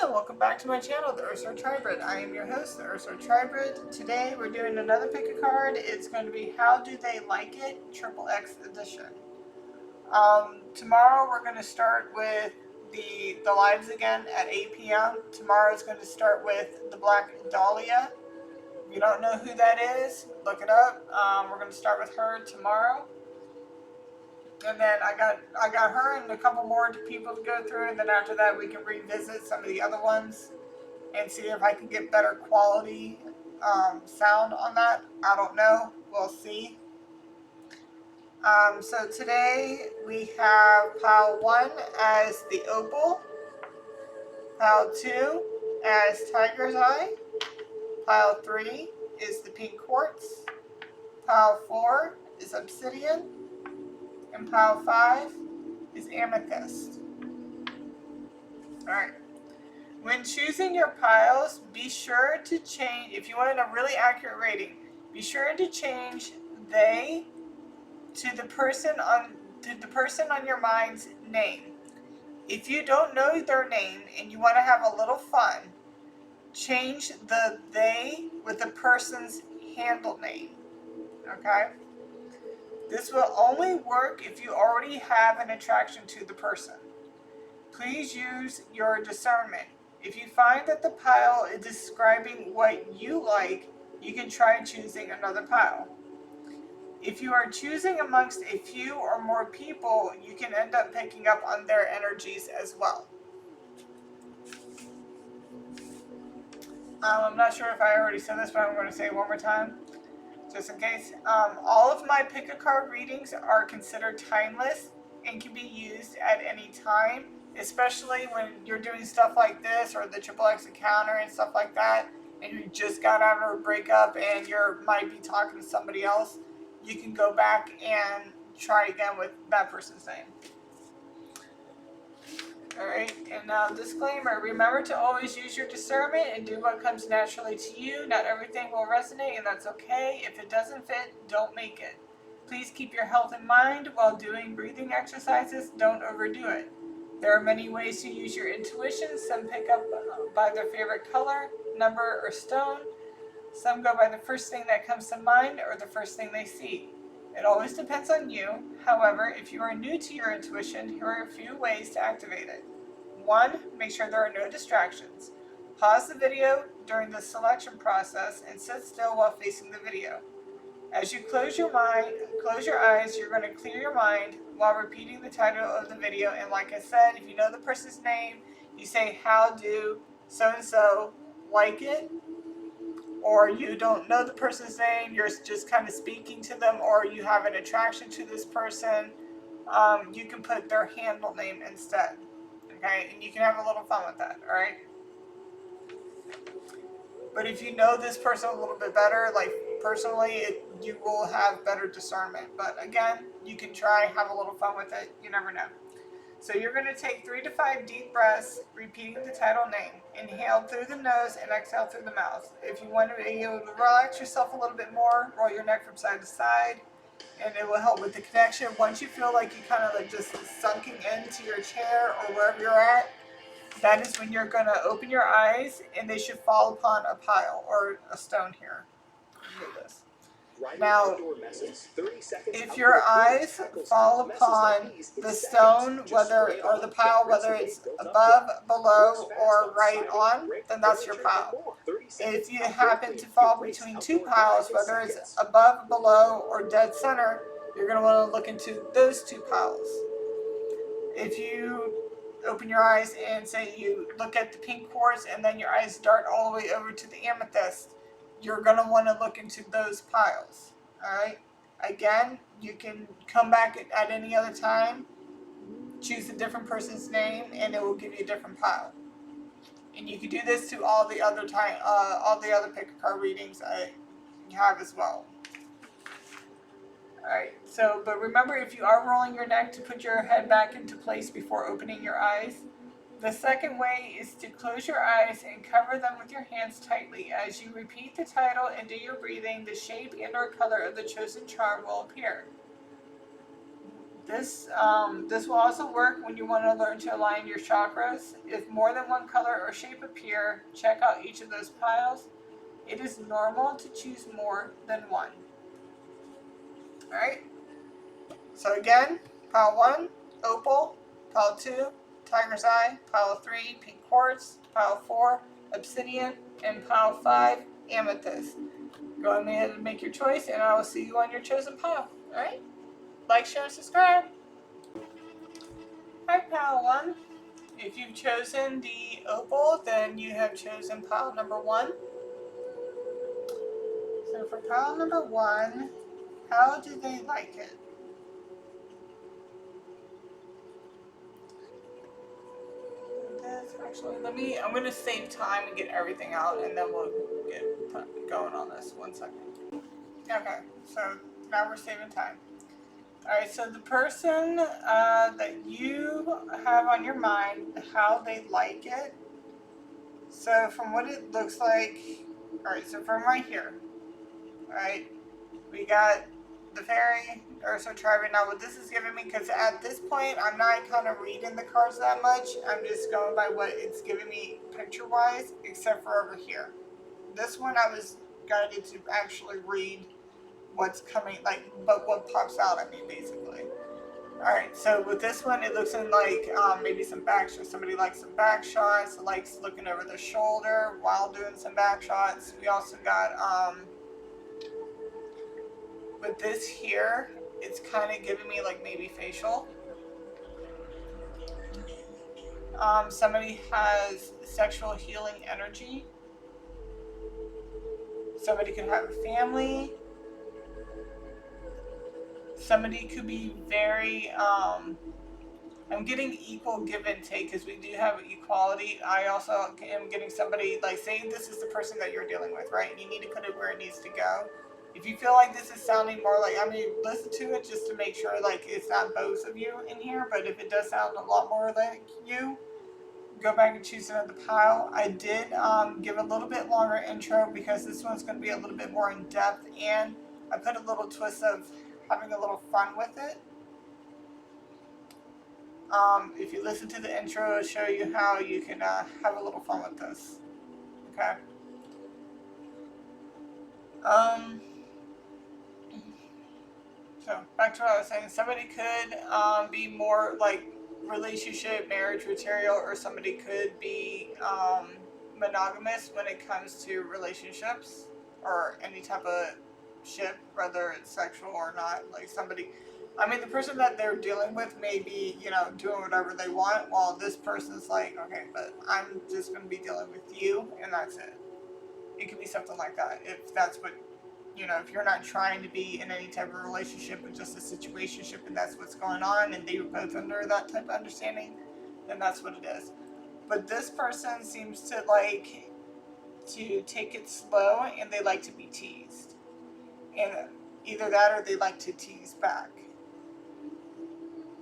Hello, welcome back to my channel, the Ursula Tribrid. I am your host, the Ursula Tribrid. Today we're doing another pick a card. It's going to be How Do They Like It? XXX edition. Tomorrow we're going to start with the lives again at 8 p.m. Tomorrow is going to start with the Black Dahlia. If you don't know who that is, look it up. We're going to start with her tomorrow. And then I got her and a couple more people to go through, and then after that we can revisit some of the other ones and see if I can get better quality sound on that. I don't know. We'll see. So today we have pile 1 as the Opal, pile 2 as Tiger's Eye, pile 3 is the Pink Quartz, pile 4 is Obsidian, and pile 5 is Amethyst. Alright. When choosing your piles, be sure to change, if you want a really accurate rating, be sure to change they to the person on your mind's name. If you don't know their name and you want to have a little fun, change the they with the person's handle name. Okay? This will only work if you already have an attraction to the person. Please use your discernment. If you find that the pile is describing what you like, you can try choosing another pile. If you are choosing amongst a few or more people, you can end up picking up on their energies as well. I'm not sure if I already said this, but I'm going to say it one more time, just in case. All of my pick-a-card readings are considered timeless and can be used at any time, especially when you're doing stuff like this or the XXX encounter and stuff like that, and you just got out of a breakup and you might be talking to somebody else. You can go back and try again with that person's name. Alright, and now disclaimer, remember to always use your discernment and do what comes naturally to you. Not everything will resonate, and that's okay. If it doesn't fit, don't make it. Please keep your health in mind while doing breathing exercises. Don't overdo it. There are many ways to use your intuition. Some pick up by their favorite color, number, or stone. Some go by the first thing that comes to mind or the first thing they see. It always depends on you. However, if you are new to your intuition, here are a few ways to activate it. 1. Make sure there are no distractions. Pause the video during the selection process and sit still while facing the video. As you close your eyes, you're going to clear your mind while repeating the title of the video. And like I said, if you know the person's name, you say, how do so-and-so like it? Or you don't know the person's name, you're just kind of speaking to them, or you have an attraction to this person, you can put their handle name instead. Okay? And you can have a little fun with that, alright? But if you know this person a little bit better, like personally, you will have better discernment. But again, you can try, have a little fun with it. You never know. So you're going to take 3 to 5 deep breaths, repeating the title name. Inhale through the nose and exhale through the mouth. If you want to be able to relax yourself a little bit more, roll your neck from side to side, and it will help with the connection. Once you feel like you kind of like just sunking into your chair or wherever you're at, that is when you're going to open your eyes, and they should fall upon a pile or a stone here. Look at this. Now, if your eyes fall upon the stone, or the pile, whether it's above, below, or right on, then that's your pile. If you happen to fall between 2 piles, whether it's above, below, or dead center, you're going to want to look into those 2 piles. If you open your eyes and say you look at the pink quartz and then your eyes dart all the way over to the amethyst, you're going to want to look into those piles. Alright? Again, you can come back at any other time, choose a different person's name, and it will give you a different pile. And you can do this to all the other pick-a-card readings I have as well. Alright, but remember, if you are rolling your neck, to put your head back into place before opening your eyes. The second way is to close your eyes and cover them with your hands tightly. As you repeat the title and do your breathing, the shape and or color of the chosen charm will appear. This will also work when you want to learn to align your chakras. If more than one color or shape appear, check out each of those piles. It is normal to choose more than one. Alright? So again, pile 1, Opal. Pile 2, Tiger's Eye. Pile 3, Pink Quartz. Pile 4, Obsidian. And pile 5, Amethyst. Go ahead and make your choice, and I will see you on your chosen pile. Alright? Like, share, and subscribe. Alright, pile 1. If you've chosen the Opal, then you have chosen pile number 1. So for pile number 1, how do they like it? Actually, I'm going to save time and get everything out, and then we'll get going on this. 1 second. Okay, so now we're saving time. Alright, so the person that you have on your mind, how they like it. So from what it looks like, alright, so from right here, alright, we got the fairy, Ursa Tribe. Now what this is giving me, because at this point I'm not kind of reading the cards that much, I'm just going by what it's giving me picture wise, except for over here. This one I was guided to actually read what's coming, like, but what pops out at me basically. Alright, so with this one it looks in like maybe some back shots. Somebody likes some back shots, likes looking over their shoulder while doing some back shots. We also got with this here, it's kind of giving me like maybe facial. Somebody has sexual healing energy. Somebody could have a family. Somebody could be very, I'm getting equal give and take because we do have equality. I also am getting somebody, like, say this is the person that you're dealing with, right? And you need to put it where it needs to go. If you feel like this is sounding more like, I mean, listen to it just to make sure, like, it's not both of you in here. But if it does sound a lot more like you, go back and choose another pile. I did give a little bit longer intro because this one's going to be a little bit more in depth. And I put a little twist of having a little fun with it. If you listen to the intro, it'll show you how you can have a little fun with this. Okay. So back to what I was saying. Somebody could be more like relationship, marriage material, or somebody could be monogamous when it comes to relationships or any type of ship, whether it's sexual or not. Like somebody, I mean, the person that they're dealing with may be, you know, doing whatever they want, while this person's like, okay, but I'm just going to be dealing with you, and that's it. It could be something like that, if that's what, you know, if you're not trying to be in any type of relationship, but just a situationship, and that's what's going on, and they were both under that type of understanding, then that's what it is. But this person seems to like to take it slow, and they like to be teased. And either that or they like to tease back.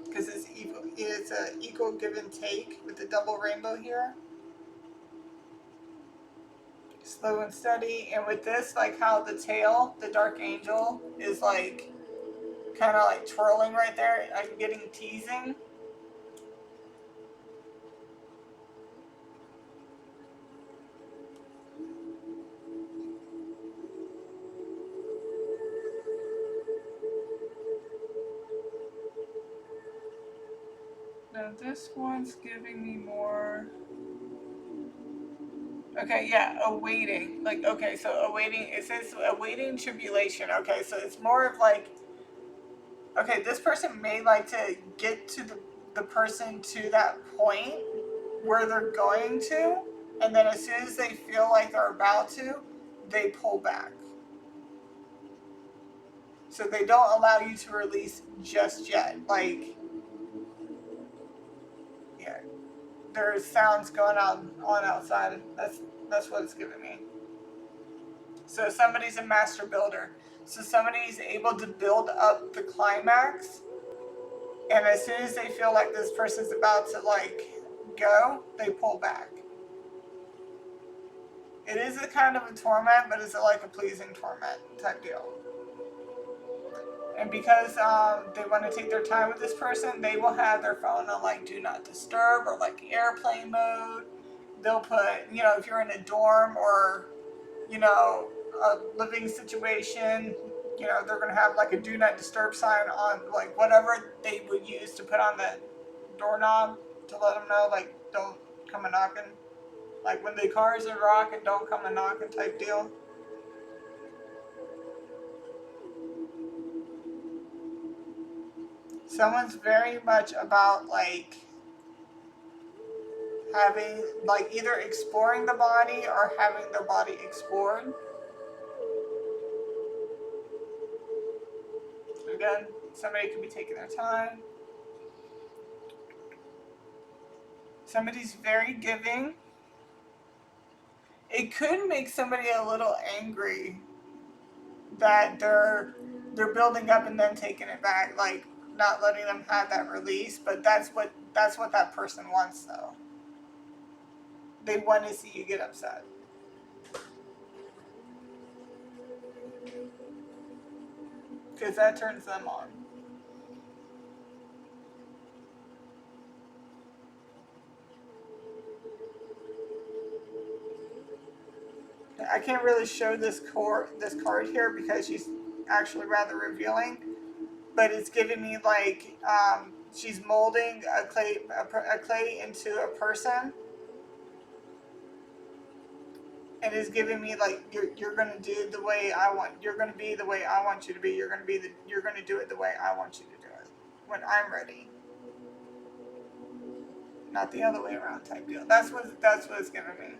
Because it's an equal give and take with the double rainbow here. Slow and steady. And with this, like how the tail, the dark angel, is like kind of like twirling right there. I'm getting teasing. Now this one's giving me more. Okay, yeah, awaiting. Like, okay, so awaiting, it says awaiting tribulation. Okay, so it's more of like, okay, this person may like to get to the person to that point where they're going to, and then as soon as they feel like they're about to, they pull back. So they don't allow you to release just yet. Like, yeah, there's sounds going on outside. That's what it's giving me. So somebody's a master builder. So somebody's able to build up the climax, and as soon as they feel like this person's about to like go, they pull back. It is a kind of a torment, but it's like a pleasing torment type deal. And because they want to take their time with this person, they will have their phone on like do not disturb or like airplane mode. They'll put, you know, if you're in a dorm or, you know, a living situation, you know, they're going to have like a do not disturb sign on like whatever they would use to put on the doorknob to let them know, like, don't come a knocking. Like when the cars are rocking, don't come a knocking type deal. Someone's very much about like having, like, either exploring the body or having their body explored. Again, somebody could be taking their time. Somebody's very giving. It could make somebody a little angry that they're building up and then taking it back, like not letting them have that release. But that's what that person wants, though. They want to see you get upset. Because that turns them on. I can't really show this card here because she's actually rather revealing, but it's giving me like she's molding a clay into a person, and is giving me like you're gonna do the way I want. You're gonna be the way I want you to be. You're gonna do it the way I want you to do it when I'm ready, not the other way around type deal. That's what it's giving me.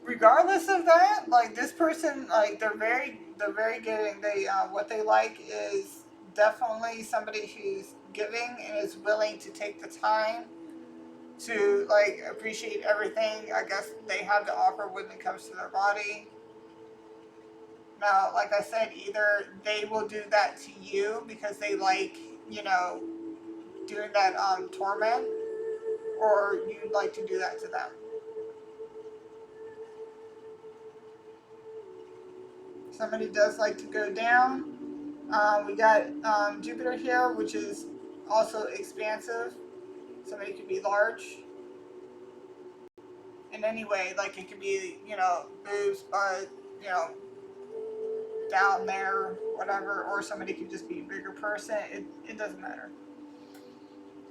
Regardless of that, like this person, like they're very giving. They what they like is definitely somebody who's giving and is willing to take the time to like appreciate everything I guess they have to offer when it comes to their body. Now, like I said, either they will do that to you because they like, you know, doing that torment, or you'd like to do that to them. Somebody does like to go down. We got Jupiter here, which is also expansive. Somebody could be large in any way. Like it could be, you know, boobs, butt, you know, down there, whatever. Or somebody could just be a bigger person. It doesn't matter.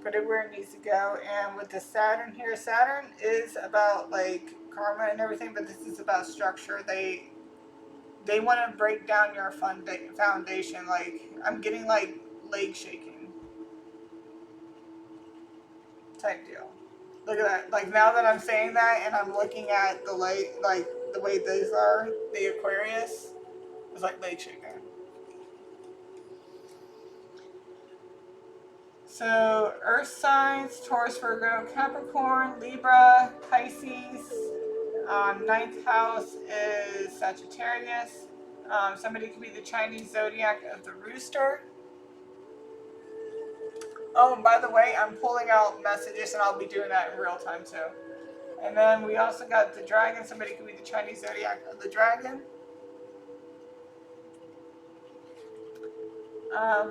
Put it where it needs to go. And with the Saturn here, Saturn is about like karma and everything, but this is about structure. They want to break down your foundation. Like I'm getting like leg shaking type deal. Look at that. Like now that I'm saying that and I'm looking at the leg, like the way these are, the Aquarius, it's like leg shaking. So Earth signs: Taurus, Virgo, Capricorn, Libra, Pisces. Ninth house is Sagittarius. Somebody could be the Chinese zodiac of the rooster. Oh, and by the way, I'm pulling out messages and I'll be doing that in real time too. And then we also got the dragon. Somebody could be the Chinese zodiac of the dragon.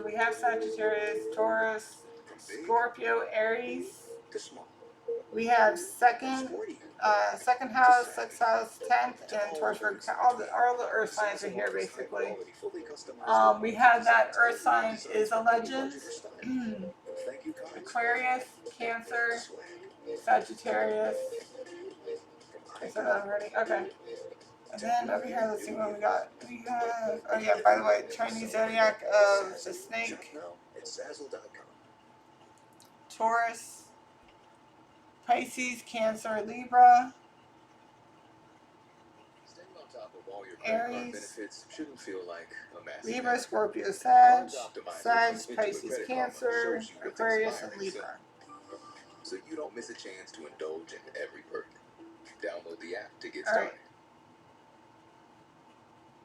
We have Sagittarius, Taurus, Scorpio, Aries. We have second house, sixth house, 10th, and Taurus. All the Earth signs are here basically. We have that Earth sign is a legend. Aquarius, Cancer, Sagittarius. I said that already. Okay. And then over here, let's see what we got. We have, oh yeah, by the way, Chinese zodiac of the snake. Taurus, Pisces, Cancer, Libra, Aries, Libra, Scorpio, Sag, Pisces, Cancer, Aquarius, and Libra. So you don't miss a chance to indulge in every perk. Download the app to get started.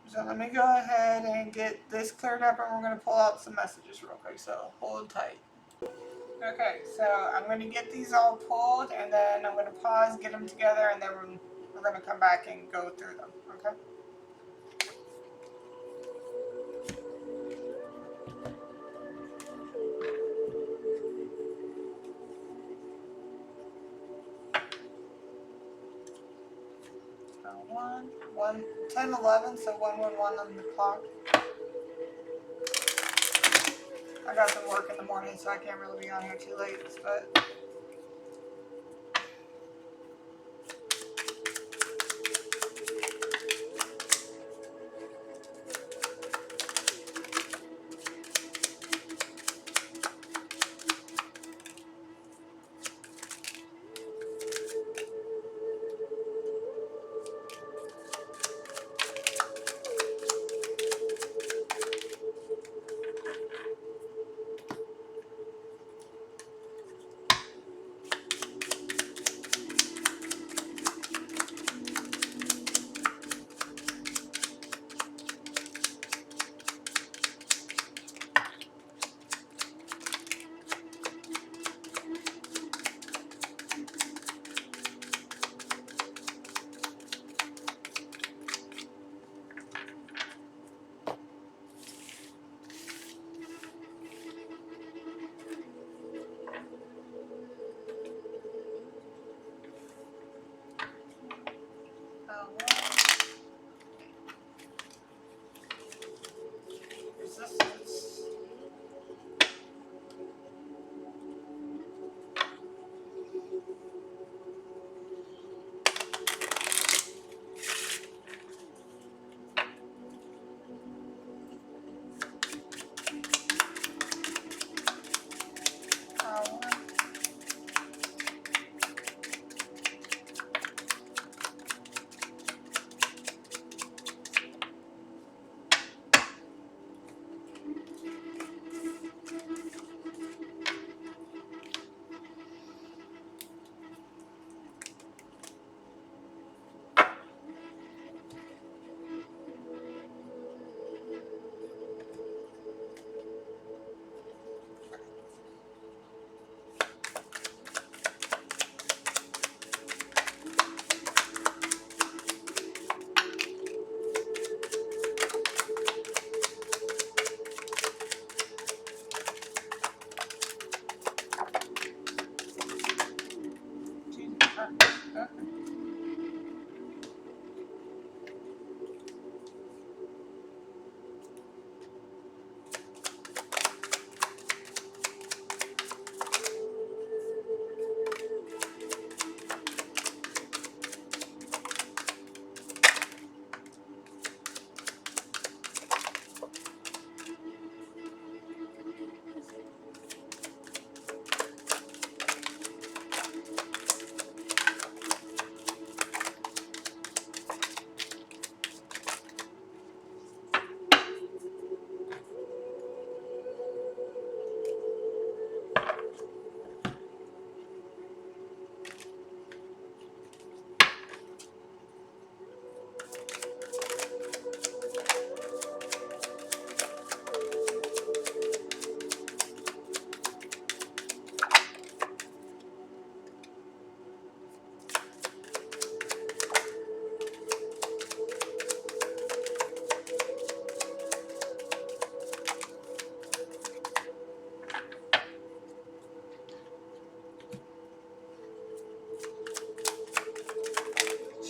So let me go ahead and get this cleared up, and we're going to pull out some messages real quick, so hold tight. Okay, so I'm going to get these all pulled, and then I'm going to pause, get them together, and then we're going to come back and go through them, okay? So 10, 11, so 111 on the clock. I got some work in the morning, so I can't really be on here too late, but... Resistance.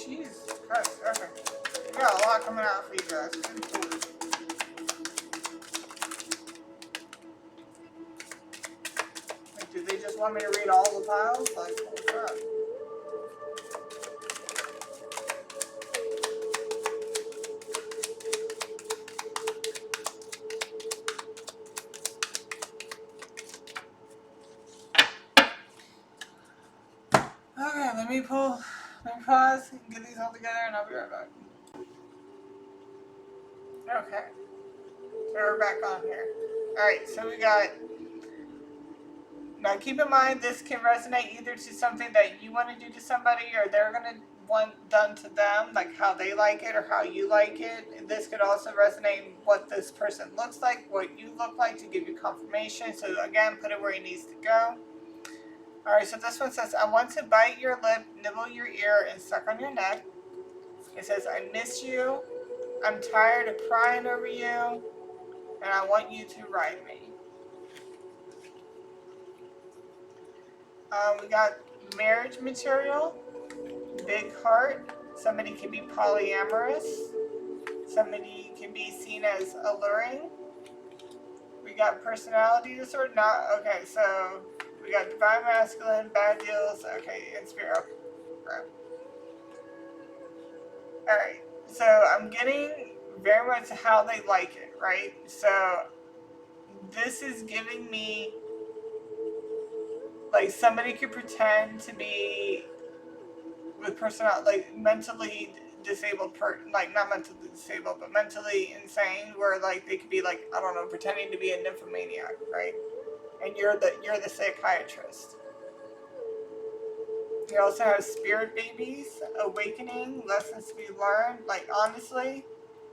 Jesus Christ, okay. We got a lot coming out for you guys. Like, do they just want me to read all the piles? Like, holy crap. Okay, let me pause, and get these all together, and I'll be right back. Okay, so we're back on here. Alright, so we got... Now keep in mind, this can resonate either to something that you want to do to somebody, or they're going to want done to them, like how they like it or how you like it. This could also resonate what this person looks like, what you look like, to give you confirmation. So again, put it where it needs to go. Alright, so this one says, I want to bite your lip, nibble your ear, and suck on your neck. It says, I miss you. I'm tired of crying over you. And I want you to ride me. We got marriage material, big heart. Somebody can be polyamorous. Somebody can be seen as alluring. We got personality disorder. Not okay. So we got divine masculine, bad deals. Okay, and spirit. Right. All right. So I'm getting very much how they like it. Right. So this is giving me like somebody could pretend to be with personality, like mentally disabled, like not mentally disabled, but mentally insane, where like they could be like, I don't know, pretending to be a nymphomaniac, right? And you're the psychiatrist. You also have spirit babies, awakening, lessons to be learned. Like honestly,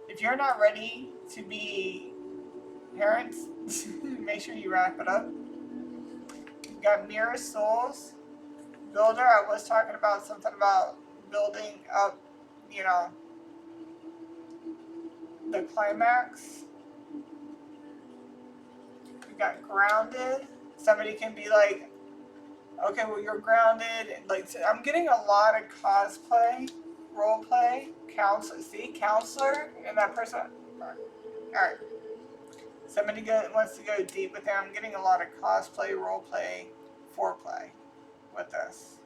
if you're not ready to be parents, make sure you wrap it up. You got mirror souls. Builder, I was talking about something about building up, you know, the climax. We got grounded. Somebody can be like, okay, well, you're grounded. Like, I'm getting a lot of cosplay, role play, counselor. See, counselor, and that person. All right. Somebody wants to go deep with them. I'm getting a lot of cosplay, role play, foreplay with this.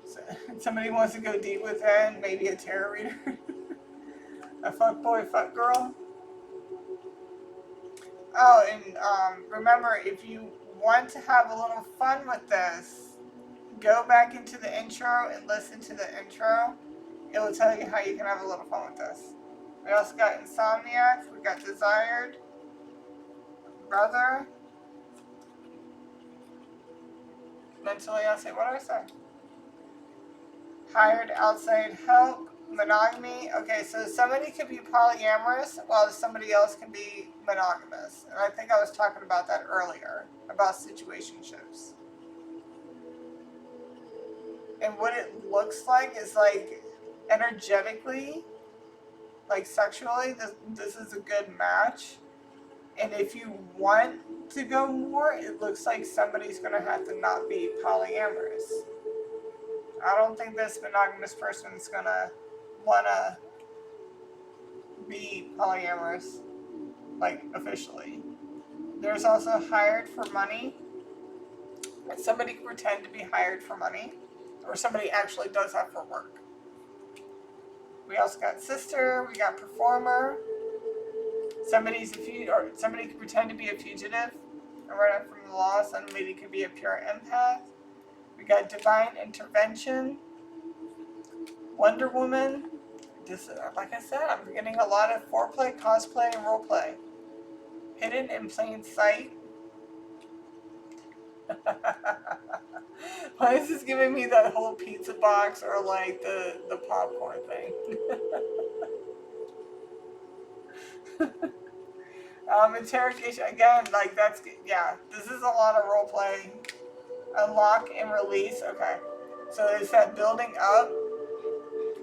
So, somebody wants to go deep with it. Maybe a tarot reader, a fuck boy, fuck girl. Oh, and remember, if you want to have a little fun with this, go back into the intro and listen to the intro. It will tell you how you can have a little fun with this. We also got Insomniac. We got Desired. Brother. Mentally unstable. What did I say? Hired outside help. Monogamy. Okay, so somebody could be polyamorous while somebody else can be monogamous. And I think I was talking about that earlier, about situationships. And what it looks like is like energetically, like sexually, this is a good match. And if you want to go more, it looks like somebody's going to have to not be polyamorous. I don't think this monogamous person is going to want to be polyamorous, like officially. There's also hired for money. Somebody can pretend to be hired for money, or somebody actually does that for work. We also got sister. We got performer. Somebody can pretend to be a fugitive and run up from the law. Somebody could be a pure empath. We got divine intervention. Wonder Woman. This, like I said, I'm getting a lot of foreplay, cosplay, and roleplay. Hidden in plain sight. Why is this giving me that whole pizza box or like the popcorn thing? Interrogation again, like that's, yeah, this is a lot of role play. Unlock and release. Okay, so it's that building up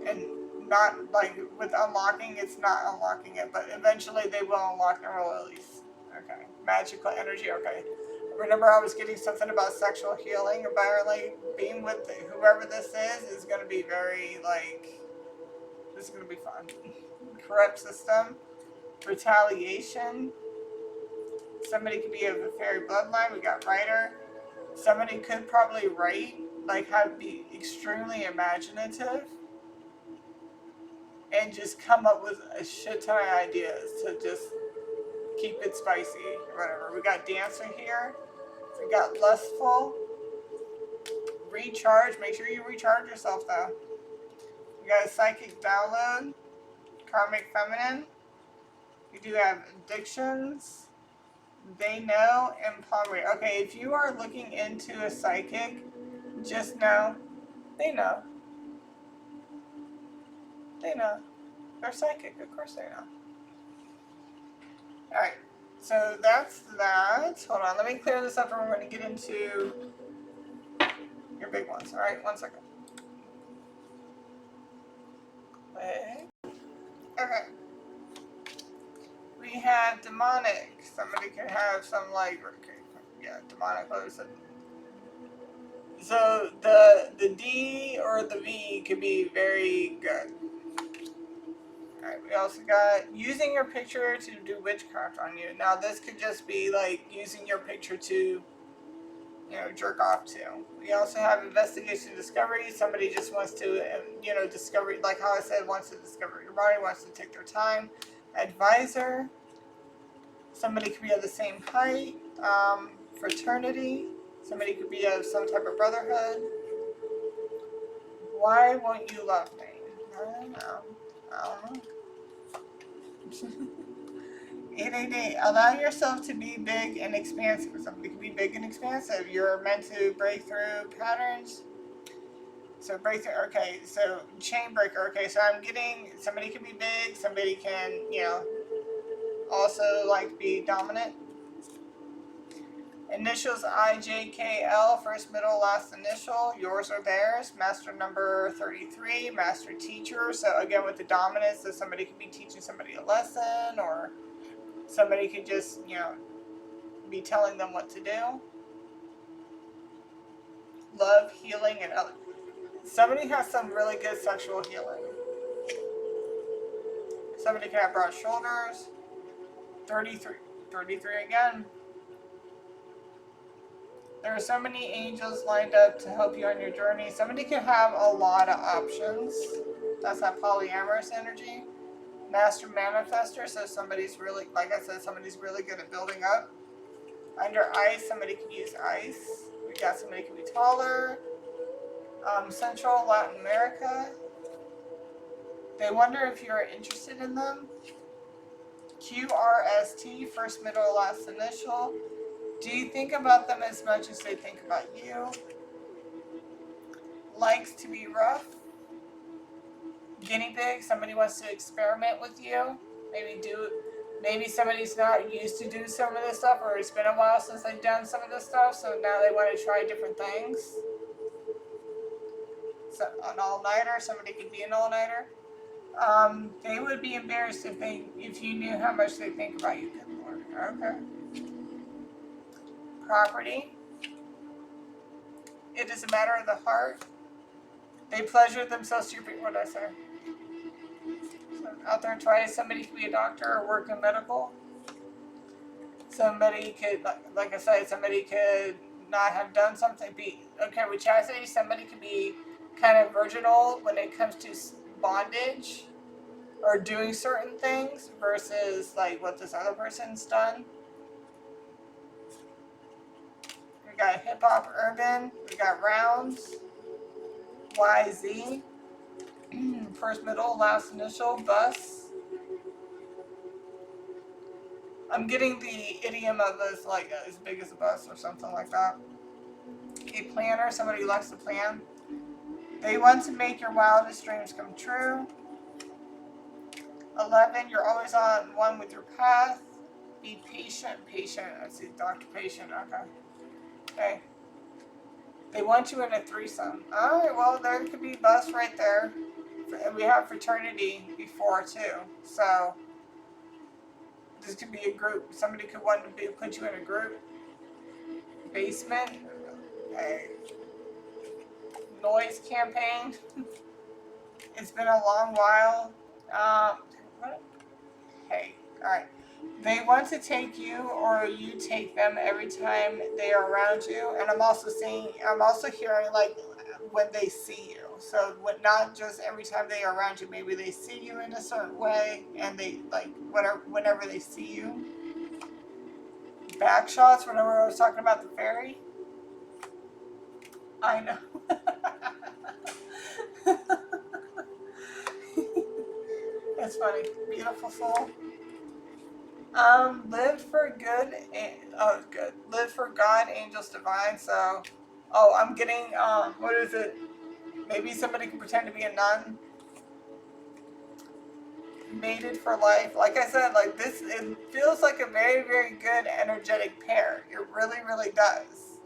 and not like with unlocking, it's not unlocking it, but eventually they will unlock and release. Okay, magical energy. Okay, remember I was getting something about sexual healing. Apparently being with whoever this is going to be very like, this is going to be fun. Corrupt system. Retaliation. Somebody could be of a fairy bloodline. We got writer. Somebody could probably write, like be extremely imaginative and just come up with a shit ton of ideas to just keep it spicy or whatever. We got dancer here. We got lustful. Recharge. Make sure you recharge yourself though. We got a psychic download. Karmic feminine. We do have addictions. They know and poverty. Okay, if you are looking into a psychic, just know they know. They know. They're psychic. Of course they know. Alright. So that's that. Hold on. Let me clear this up and we're going to get into your big ones. Alright, 1 second. Okay. We have demonic. Somebody could have some like, okay, yeah, demonic. So the D or the V could be very good. Alright, we also got using your picture to do witchcraft on you. Now this could just be like using your picture to, you know, jerk off to. We also have investigation discovery. Somebody just wants to, you know, discover, like how I said, wants to discover your body, wants to take their time. Advisor. Somebody could be of the same height. Fraternity. Somebody could be of some type of brotherhood. Why won't you love me? I don't know. I don't know. 888. Allow yourself to be big and expansive. Somebody can be big and expansive. You're meant to break through patterns. So breakthrough. Okay. So chain breaker. Okay. So I'm getting somebody can be big. Somebody can, you know, also like be dominant. Initials IJKL, first, middle, last initial. Yours or theirs. Master number 33. Master teacher. So again with the dominance, so somebody could be teaching somebody a lesson, or somebody could just, you know, be telling them what to do. Love, healing, and other. Somebody has some really good sexual healing. Somebody can have broad shoulders. 33. 33 again. There are so many angels lined up to help you on your journey. Somebody can have a lot of options. That's that polyamorous energy. Master manifester, so somebody's really, like I said, somebody's really good at building up. Under ice, somebody can use ice. We got somebody can be taller. Central Latin America. They wonder if you're interested in them. QRST, first, middle, last initial. Do you think about them as much as they think about you? Likes to be rough. Guinea pig, somebody wants to experiment with you. Maybe somebody's not used to do some of this stuff, or it's been a while since they've done some of this stuff, so now they want to try different things. So an all-nighter, somebody could be an all-nighter. They would be embarrassed if you knew how much they think about you. Good Lord. Okay. Property. It is a matter of the heart. They pleasure themselves to your feet. What did I say? So out there, try. Somebody could be a doctor or work in medical. Somebody could, like I said, somebody could not have done something. Okay, with chastity, somebody could be kind of virginal when it comes to bondage or doing certain things versus like what this other person's done. We got hip hop, urban. We got rounds. YZ. First, middle, last initial. Bus. I'm getting the idiom of this, like as big as a bus or something like that. A planner, somebody who likes to plan. They want to make your wildest dreams come true. 11, you're always on one with your path. Be patient. Let's see, Dr. Patient, okay. They want you in a threesome. Alright, well, there could be bus right there. And we have fraternity before, too. So, this could be a group. Somebody could want to put you in a group. Basement. Okay. Noise campaign. It's been a long while. What? Hey, alright. They want to take you or you take them every time they are around you. And I'm also hearing like when they see you. So not just every time they are around you, maybe they see you in a certain way and they like whenever they see you. Back shots, whenever I was talking about the fairy. I know. It's funny. Beautiful soul. Live for good. Good. Live for God, angels divine. So, I'm getting, what is it? Maybe somebody can pretend to be a nun. mated for life. Like I said, like this, it feels like a very, very good energetic pair. It really, really does.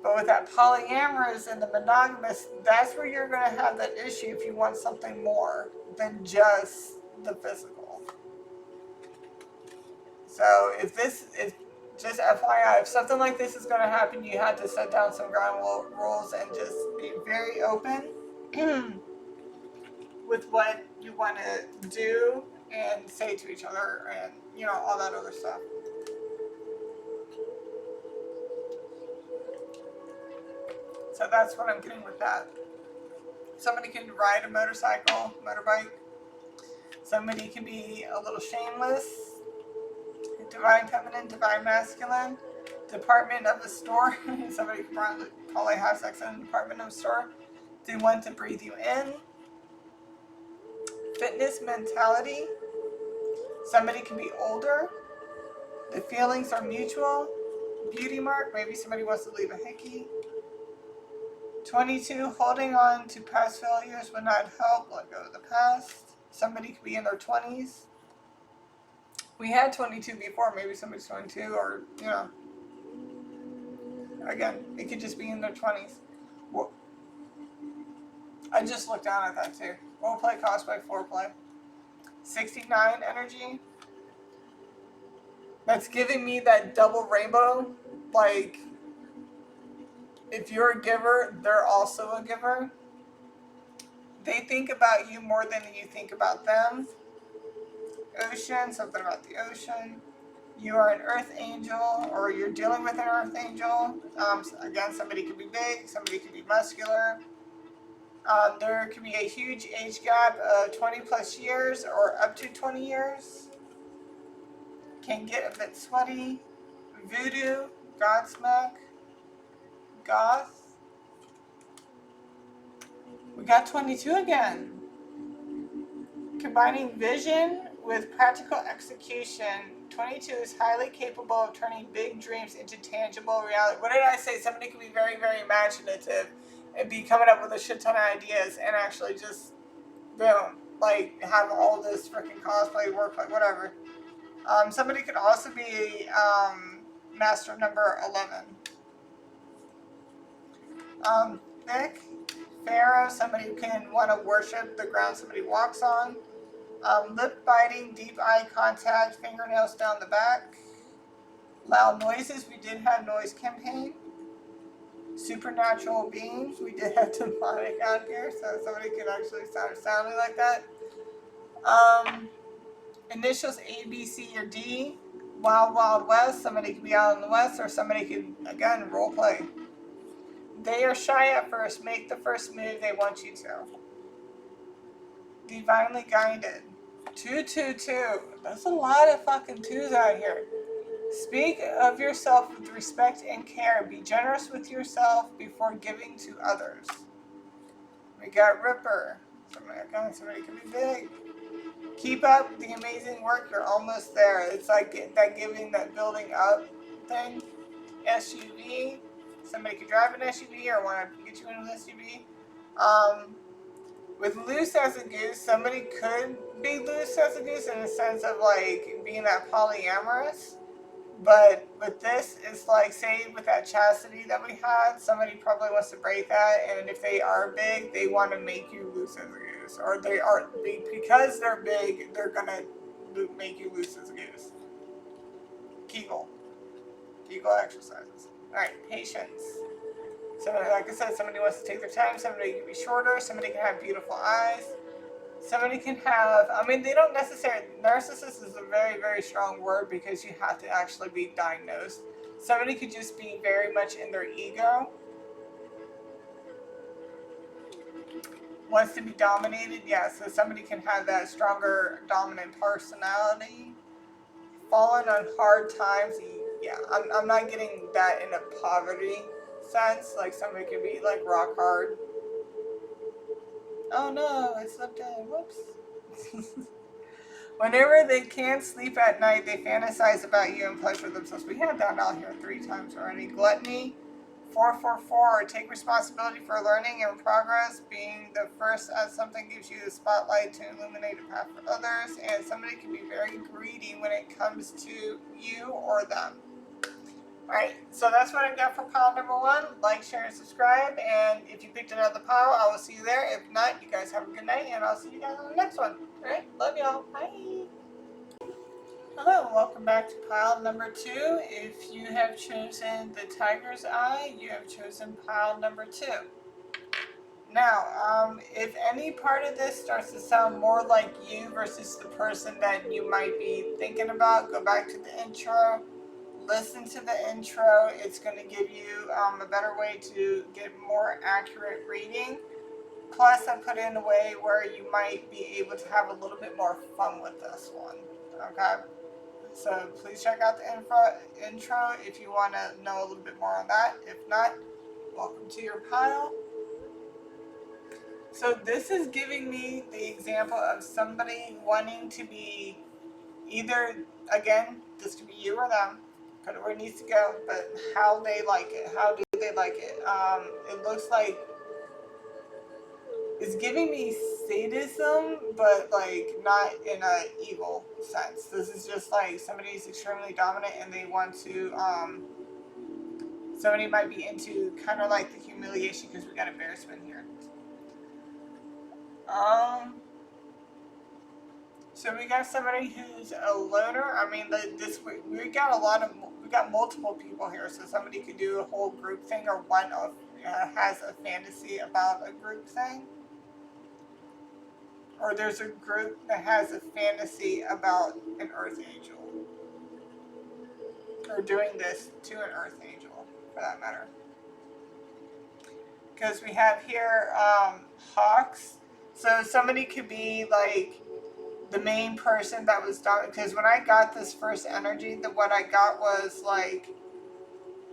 But with that polyamorous and the monogamous, that's where you're going to have that issue if you want something more than just the physical. So if this is just FYI, if something like this is going to happen, you have to set down some ground rules and just be very open with what you want to do and say to each other and, you know, all that other stuff. So that's what I'm getting with that. Somebody can ride a motorbike. Somebody can be a little shameless. Divine feminine, divine masculine. Department of the store. Somebody can probably have sex in the department of the store. They want to breathe you in. Fitness mentality. Somebody can be older. The feelings are mutual. Beauty mark. Maybe somebody wants to leave a hickey. 22, holding on to past failures would not help. Let go of the past. Somebody could be in their 20s. We had 22 before. Maybe somebody's 22 or, you know. Again, it could just be in their 20s. Well, I just looked down at that too. Roleplay, cosplay, foreplay. 69 energy. That's giving me that double rainbow. Like, if you're a giver, they're also a giver. They think about you more than you think about them. Ocean, something about the ocean. You are an earth angel, or you're dealing with an earth angel. Again, somebody could be big, somebody could be muscular. There could be a huge age gap of 20 plus years or up to 20 years. Can get a bit sweaty. Voodoo, Godsmack, Goth. We got 22 again. Combining vision with practical execution, 22 is highly capable of turning big dreams into tangible reality. What did I say? Somebody can be very, very imaginative and be coming up with a shit ton of ideas and actually just, boom, like have all this freaking cosplay, work, like whatever. Somebody could also be master number 11. Thick, pharaoh, somebody who can want to worship the ground somebody walks on. Lip biting, deep eye contact, fingernails down the back. Loud noises, we did have noise campaign. Supernatural beings, we did have demonic out here, so somebody could actually start sounding like that. Initials A, B, C, or D. Wild, Wild West, somebody could be out in the West, or somebody could, again, role play. They are shy at first, make the first move they want you to. Divinely guided. 222. There's a lot of fucking twos out here. Speak of yourself with respect and care. Be generous with yourself before giving to others. We got Ripper. Somebody can be big. Keep up the amazing work. You're almost there. It's like that giving, that building up thing. SUV. Somebody could drive an SUV or want to get you in an SUV. With loose as a goose, somebody could be loose as a goose in the sense of like being that polyamorous. But with this, it's like, say with that chastity that we had, somebody probably wants to break that, and if they are big, they want to make you loose as a goose. Or they are big, because they're big, they're going to make you loose as a goose. Kegel exercises. Alright, patience. So, like I said, somebody wants to take their time, somebody can be shorter, somebody can have beautiful eyes, somebody can have, I mean, they don't necessarily, narcissist is a very, very strong word because you have to actually be diagnosed. Somebody could just be very much in their ego, wants to be dominated, yeah, so somebody can have that stronger, dominant personality. Fallen on hard times, yeah, I'm not getting that in a poverty sense, like somebody could be like rock hard. Oh no, I slept in. Whoops. Whenever they can't sleep at night, they fantasize about you and pleasure themselves. We had that out here 3 times already. Gluttony, 444, take responsibility for learning and progress. Being the first at something gives you the spotlight to illuminate a path for others. And somebody can be very greedy when it comes to you or them. Alright, so that's what I got for pile number 1. Like, share, and subscribe. And if you picked another pile, I will see you there. If not, you guys have a good night, and I'll see you guys on the next one. Alright, love y'all. Bye. Hello, welcome back to pile number 2. If you have chosen the tiger's eye, you have chosen pile number 2. Now, if any part of this starts to sound more like you versus the person that you might be thinking about, go back to the intro. Listen to the intro. It's going to give you a better way to get more accurate reading. Plus, I put it in a way where you might be able to have a little bit more fun with this one. Okay? So please check out the intro if you want to know a little bit more on that. If not, welcome to your pile. So this is giving me the example of somebody wanting to be either, again, this could be you or them, put it where it needs to go, but how they like it. How do they like it? It looks like it's giving me sadism, but like not in a evil sense. This is just like somebody's extremely dominant and they want to, somebody might be into kind of like the humiliation because we got embarrassment here. So we got somebody who's a loner. I mean, we got multiple people here. So somebody could do a whole group thing, or one has a fantasy about a group thing, or there's a group that has a fantasy about an earth angel, or doing this to an earth angel, for that matter. Because we have here hawks. So somebody could be like the main person that was done, because when I got this first energy, what I got was like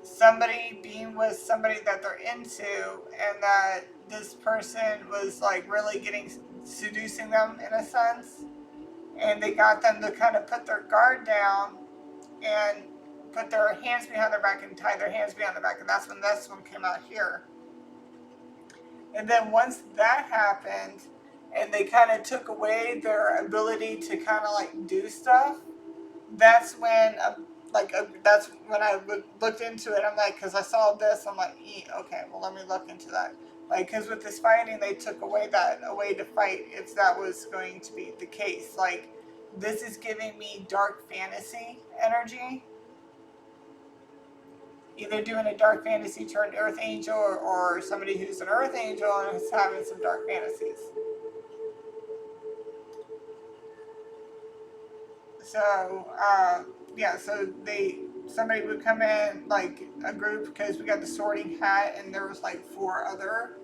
somebody being with somebody that they're into, and that this person was like really seducing them in a sense, and they got them to kind of put their guard down and put their hands behind their back and tie their hands behind their back, and that's when this one came out here. And then once that happened, and they kind of took away their ability to kind of like do stuff, that's when that's when I looked into it. I'm like, because I saw this, I'm like, okay, well, let me look into that. Like, because with this fighting, they took away a way to fight if that was going to be the case. Like, this is giving me dark fantasy energy. Either doing a dark fantasy turned earth angel, or somebody who's an earth angel and is having some dark fantasies. So, yeah, so somebody would come in, like a group, because we got the sorting hat, and there was like 4 other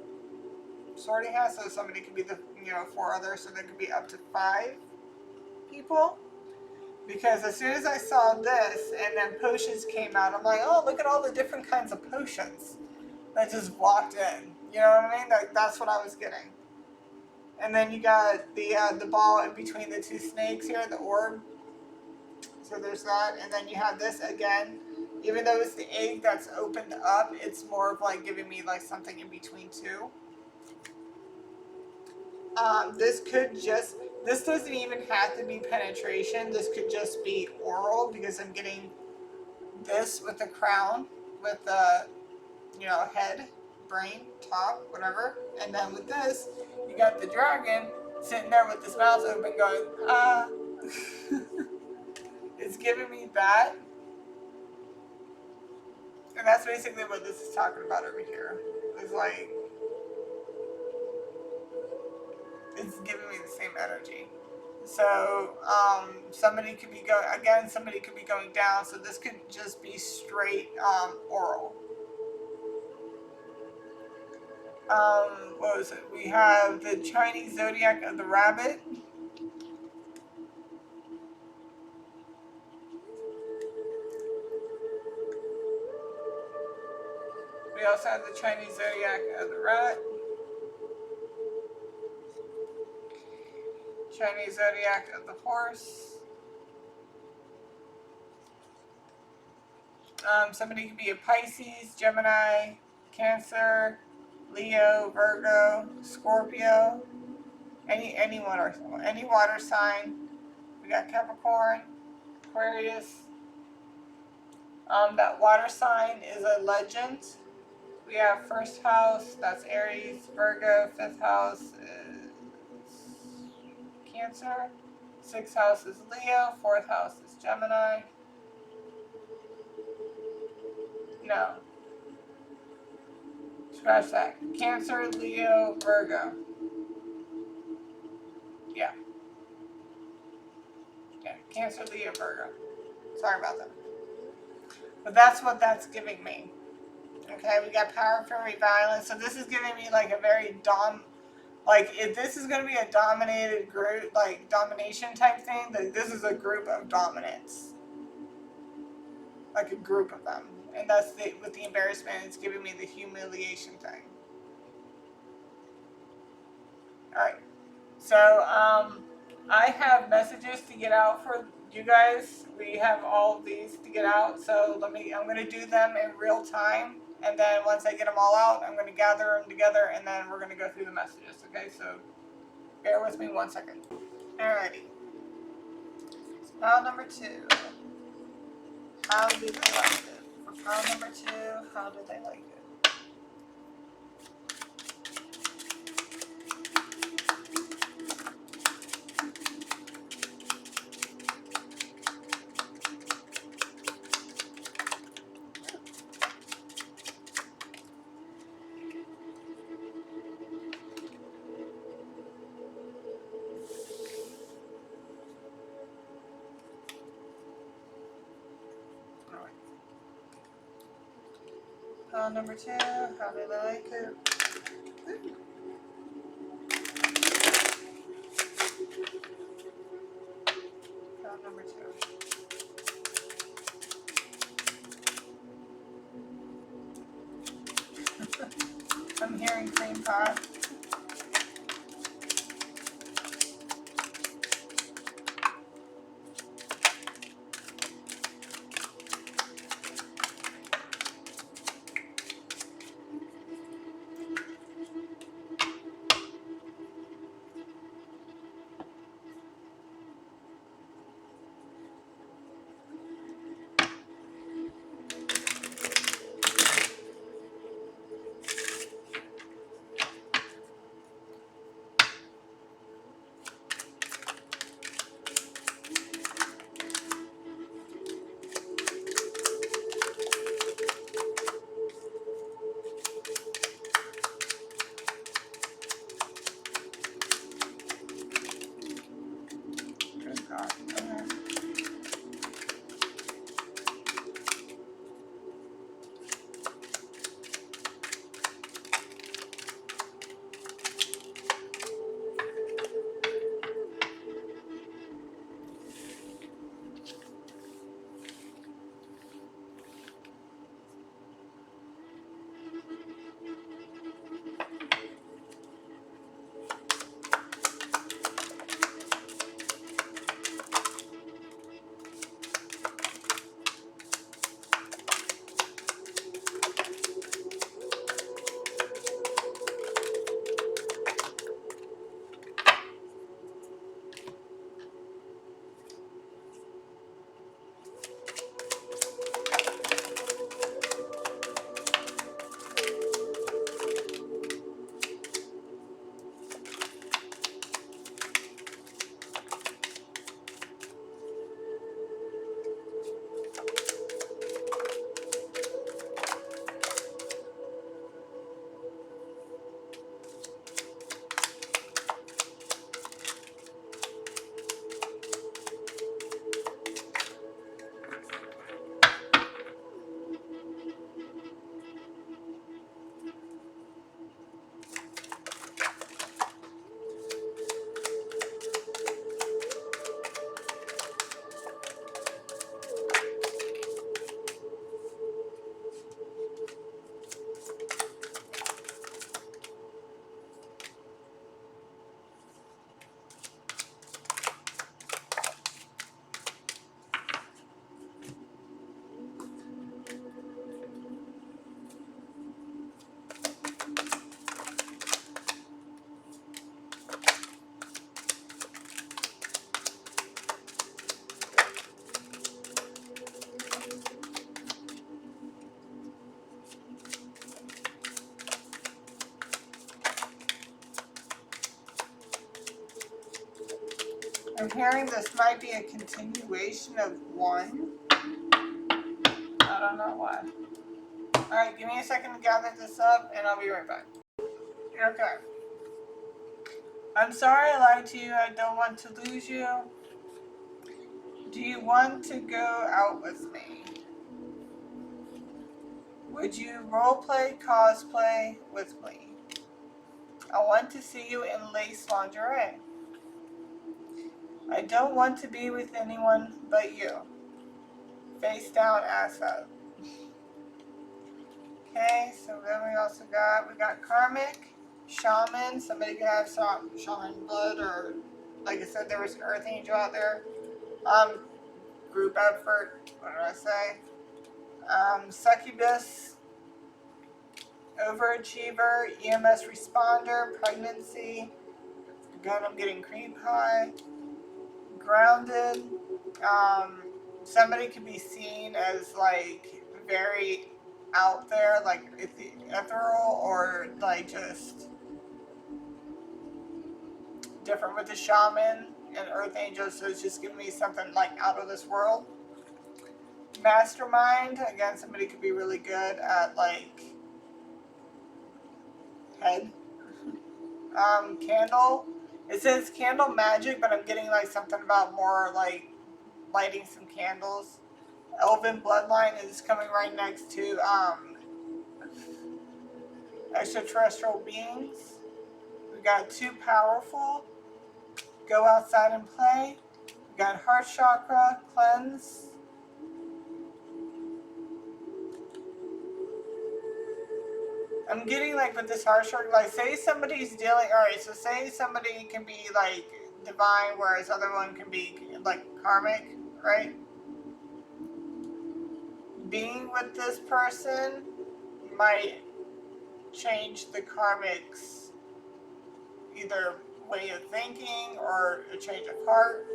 sorting hats, so somebody could be 4 others, so there could be up to 5 people. Because as soon as I saw this, and then potions came out, I'm like, oh, look at all the different kinds of potions that just walked in. You know what I mean? That's what I was getting. And then you got the ball in between the 2 snakes here, the orb. So there's that. And then you have this again. Even though it's the egg that's opened up, it's more of like giving me like something in between 2. This doesn't even have to be penetration. This could just be oral, because I'm getting this with the crown, with the, head, brain, top, whatever. And then with this, you got the dragon sitting there with his mouth open going, ah. It's giving me that. And that's basically what this is talking about over here. It's like, it's giving me the same energy. So, somebody could be going down, so this could just be straight, oral. What was it? We have the Chinese zodiac of the rabbit. We also have the Chinese zodiac of the rat. Chinese zodiac of the horse. Somebody could be a Pisces, Gemini, Cancer, Leo, Virgo, Scorpio, any water sign. We got Capricorn, Aquarius. That water sign is a legend. We have first house, that's Aries, Virgo. Fifth house is Cancer. Sixth house is Leo. Fourth house is Gemini. No. Scratch that. Cancer, Leo, Virgo. Yeah. Yeah. Cancer, Leo, Virgo. Sorry about that. But that's what that's giving me. Okay, we got power, fury, violence. So this is giving me like a very like if this is going to be a dominated group, like domination type thing, then this is a group of dominance. Like a group of them. And that's with the embarrassment, it's giving me the humiliation thing. Alright. So, I have messages to get out for you guys. We have all of these to get out. So I'm going to do them in real time. And then once I get them all out, I'm going to gather them together and then we're going to go through the messages. Okay, so bear with me 1 second. Alrighty. Pile number 2. How do they like it? For pile number 2, how do they like it? Pile number 2, how do they like it? Pile number 2. I'm hearing cream pie. Good God. I'm hearing this might be a continuation of one. I don't know why. Alright, give me a second to gather this up and I'll be right back. Okay. I'm sorry I lied to you. I don't want to lose you. Do you want to go out with me? Would you roleplay cosplay with me? I want to see you in lace lingerie. I don't want to be with anyone but you. Face down, ass up. Okay, so then we got karmic, shaman. Somebody could have some shaman blood, or like I said, there was an earth angel out there. Group effort. What did I say? Succubus, overachiever, EMS responder, pregnancy. Again, I'm getting creep high. Grounded. Somebody could be seen as like very out there, like ethereal, or like just different with the shaman and earth angel. So it's just giving me something like out of this world. Mastermind. Again, somebody could be really good at like head. Candle. It says candle magic, but I'm getting like something about more like lighting some candles. Elven bloodline is coming right next to extraterrestrial beings. We got too powerful. Go outside and play. We got heart chakra, cleanse. I'm getting like with this heart chakra, like say somebody's dealing. All right, so say somebody can be like divine, whereas other one can be like karmic, right? Being with this person might change the karmic's either way of thinking or a change of heart.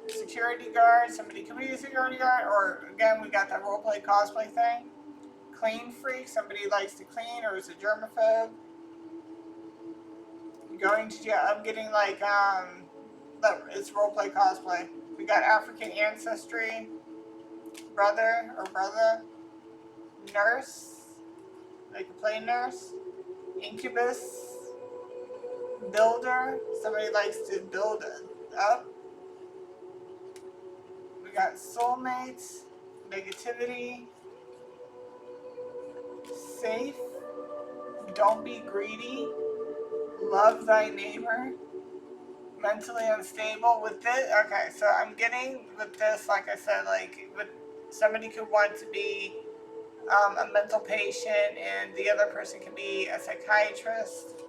Security guard, somebody could be a security guard, or again, we got that roleplay cosplay thing. Clean freak, somebody likes to clean or is a germaphobe. Going to jail, I'm getting like, it's roleplay cosplay. We got African ancestry, brother or brother, nurse, they can play nurse, incubus, builder, somebody likes to build up. We got soulmates, negativity, safe, don't be greedy, love thy neighbor, mentally unstable. With this, okay, so I'm getting with this, like I said, like with somebody could want to be a mental patient and the other person can be a psychiatrist.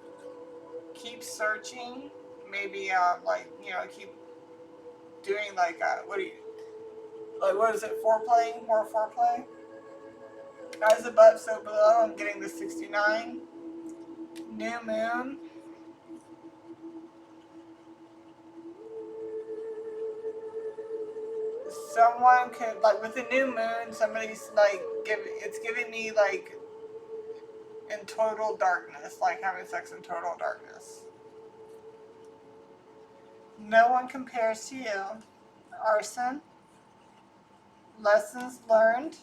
Keep searching, maybe like, you know, keep doing like what is it, foreplay, more foreplay. As above, so below. I'm getting the 69. New moon. Someone could, like with the new moon, somebody's like it's giving me like in total darkness, like having sex in total darkness. No one compares to you. Arson. Lessons learned.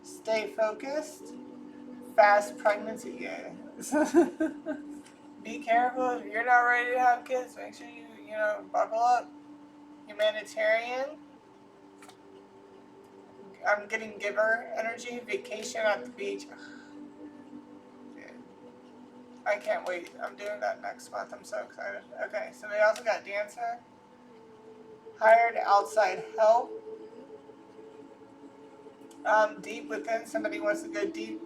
Stay focused. Fast pregnancy. Yeah. Be careful if you're not ready to have kids. Make sure you know, buckle up. Humanitarian. I'm getting giver energy. Vacation at the beach. I can't wait. I'm doing that next month. I'm so excited. Okay, so we also got dancer. Hired outside help. Deep within. Somebody wants to go deep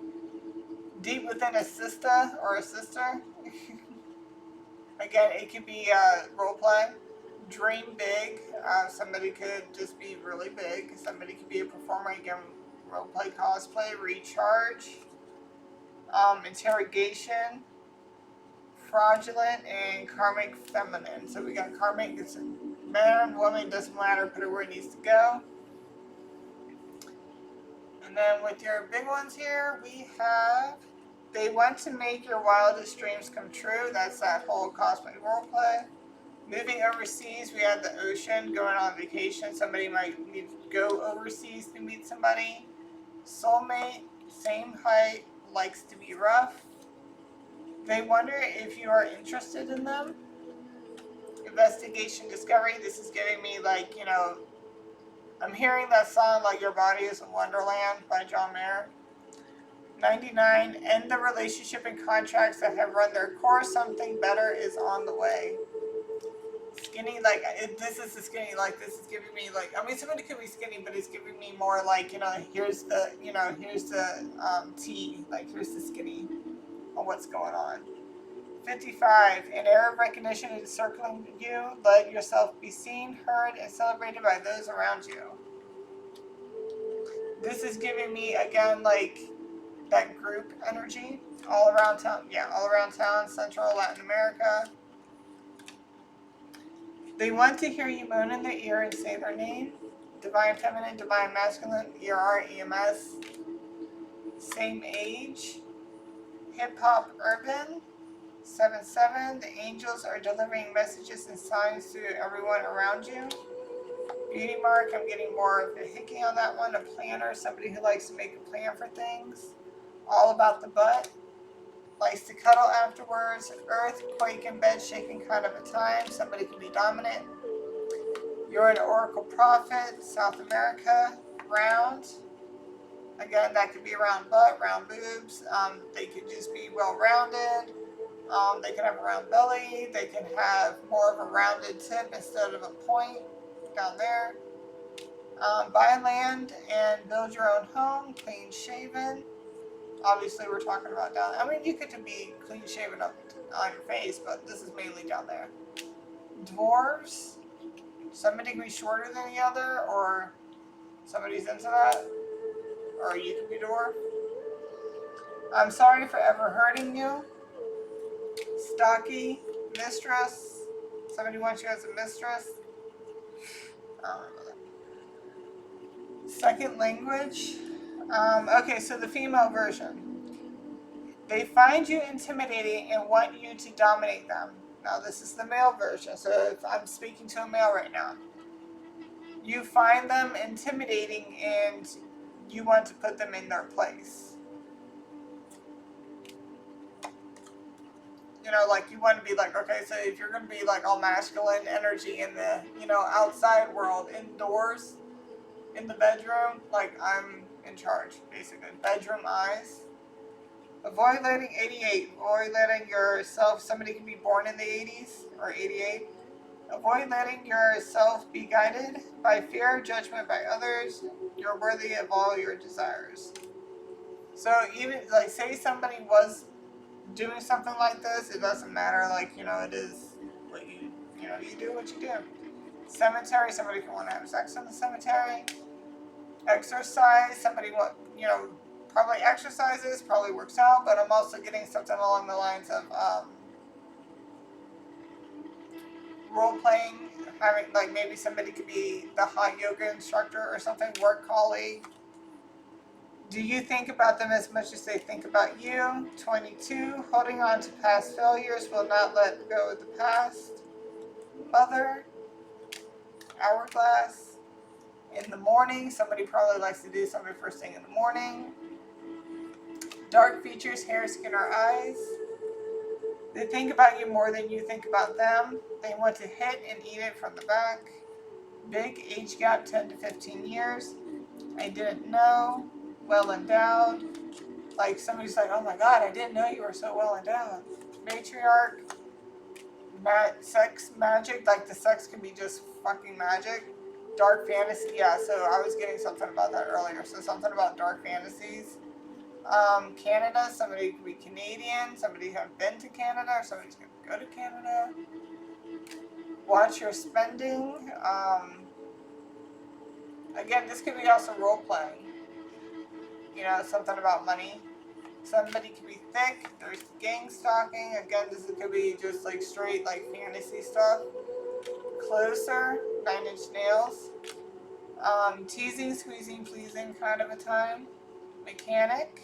within a sister or a sister. Again, it could be role play. Dream big. Somebody could just be really big. Somebody could be a performer. Again, role play, cosplay, recharge. Interrogation. Fraudulent and karmic feminine. So we got karmic, it's a man, woman, doesn't matter, put it where it needs to go. And then with your big ones here, we have, they want to make your wildest dreams come true. That's that whole cosplay roleplay. Moving overseas, we had the ocean, going on vacation. Somebody might need to go overseas to meet somebody. Soulmate, same height, likes to be rough. They wonder if you are interested in them. Investigation, discovery, this is giving me like, you know, I'm hearing that song like Your Body is a Wonderland by John Mayer. 99, end the relationship and contracts that have run their course. Something better is on the way. Skinny, like, this is the skinny, like, this is giving me, like, I mean, somebody could be skinny, but it's giving me more, like, you know, here's the, here's the T, like, here's the skinny on what's going on. 55, an air of recognition is circling you. Let yourself be seen, heard, and celebrated by those around you. This is giving me, again, like, that group energy all around town. Yeah, all around town, Central, Latin America. They want to hear you moan in their ear and say their name. Divine Feminine, Divine Masculine, ER, EMS. Same age. Hip Hop Urban. 77. The angels are delivering messages and signs to everyone around you. Beauty mark, I'm getting more of a hickey on that one. A planner, somebody who likes to make a plan for things. All about the butt. Likes to cuddle afterwards. Earthquake in bed shaking kind of a time. Somebody can be dominant. You're an oracle prophet. South America. Round. Again, that could be around butt, round boobs. They could just be well-rounded. They can have a round belly. They can have more of a rounded tip instead of a point down there. Buy land and build your own home. Clean shaven. Obviously, we're talking about down there. I mean, you could be clean shaven up on your face, but this is mainly down there. Dwarves. Somebody can be shorter than the other, or somebody's into that. Or you could be dwarf. I'm sorry for ever hurting you. Stocky. Mistress. Somebody wants you as a mistress. I don't remember that. Second language. Okay, so the female version. They find you intimidating and want you to dominate them. Now, this is the male version, so if I'm speaking to a male right now. You find them intimidating and you want to put them in their place. You know, like, you want to be like, okay, so if you're going to be like all masculine energy in the, outside world, indoors, in the bedroom, like, I'm in charge, basically. Bedroom eyes. Avoid letting 88. Avoid letting yourself, somebody can be born in the 80s or 88. Avoid letting yourself be guided by fear, judgment by others. You're worthy of all your desires. So even, like, say somebody was doing something like this, it doesn't matter, like, it is what you do what you do. Cemetery, somebody can want to have sex in the cemetery. Exercise, somebody probably exercises, probably works out, but I'm also getting something along the lines of role playing, having, like, maybe somebody could be the hot yoga instructor or something, work colleague. Do you think about them as much as they think about you? 22, holding on to past failures, will not let go of the past. Mother, hourglass. In the morning, somebody probably likes to do something first thing in the morning. Dark features, hair, skin, or eyes. They think about you more than you think about them. They want to hit and eat it from the back. Big age gap, 10 to 15 years. I didn't know. Well endowed. Like, somebody's like, oh my god, I didn't know you were so well endowed. Matriarch. Sex magic. Like, the sex can be just fucking magic. Dark fantasy. Yeah, so I was getting something about that earlier. So something about dark fantasies. Canada, somebody could be Canadian, somebody have been to Canada, or somebody's going to go to Canada. Watch your spending. Again, this could be also role playing. Something about money. Somebody could be thick. There's gang stalking. Again, this could be just like straight like fantasy stuff. Closer, 9 Inch Nails. Teasing, squeezing, pleasing kind of a time. Mechanic.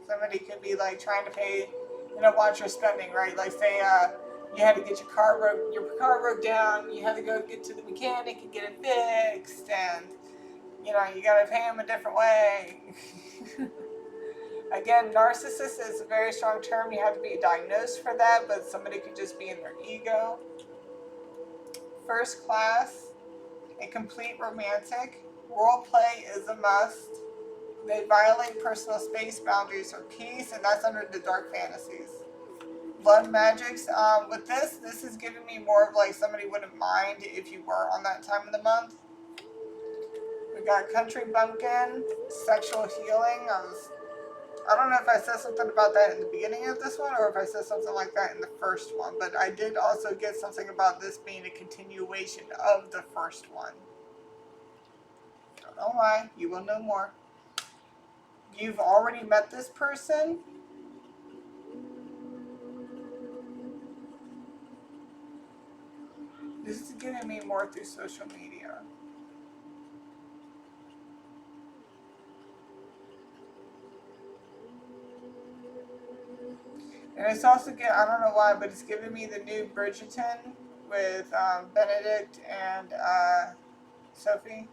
Somebody could be like trying to pay, watch your spending, right? Like, say You had to get your car broke down. You had to go get to the mechanic and get it fixed, and you got to pay them a different way. Again, narcissist is a very strong term. You have to be diagnosed for that, but somebody could just be in their ego. First class, a complete romantic. Role play is a must. They violate personal space boundaries or peace, and that's under the dark fantasies. Blood magics. With this is giving me more of like somebody wouldn't mind if you were on that time of the month. We got country bumpkin, sexual healing. I don't know if I said something about that in the beginning of this one or if I said something like that in the first one, but I did also get something about this being a continuation of the first one. Don't know why. You will know more. You've already met this person. This is giving me more through social media. And it's also I don't know why, but it's giving me the new Bridgerton with Benedict and Sophie.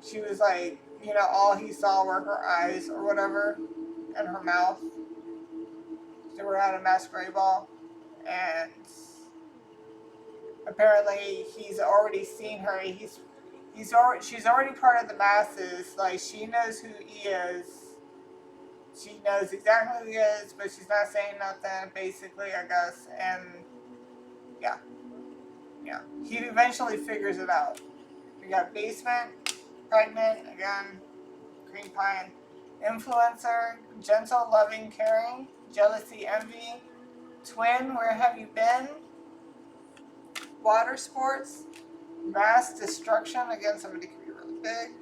She was like, all he saw were her eyes or whatever, and her mouth. They were at a masquerade ball, and apparently he's already seen her. She's already part of the masses. Like, she knows who he is. She knows exactly who he is, but she's not saying nothing, basically, I guess. And yeah. He eventually figures it out. We got basement, pregnant, again, green pine, influencer, gentle, loving, caring, jealousy, envy, twin, where have you been? Water sports, mass destruction, again, somebody could be really big.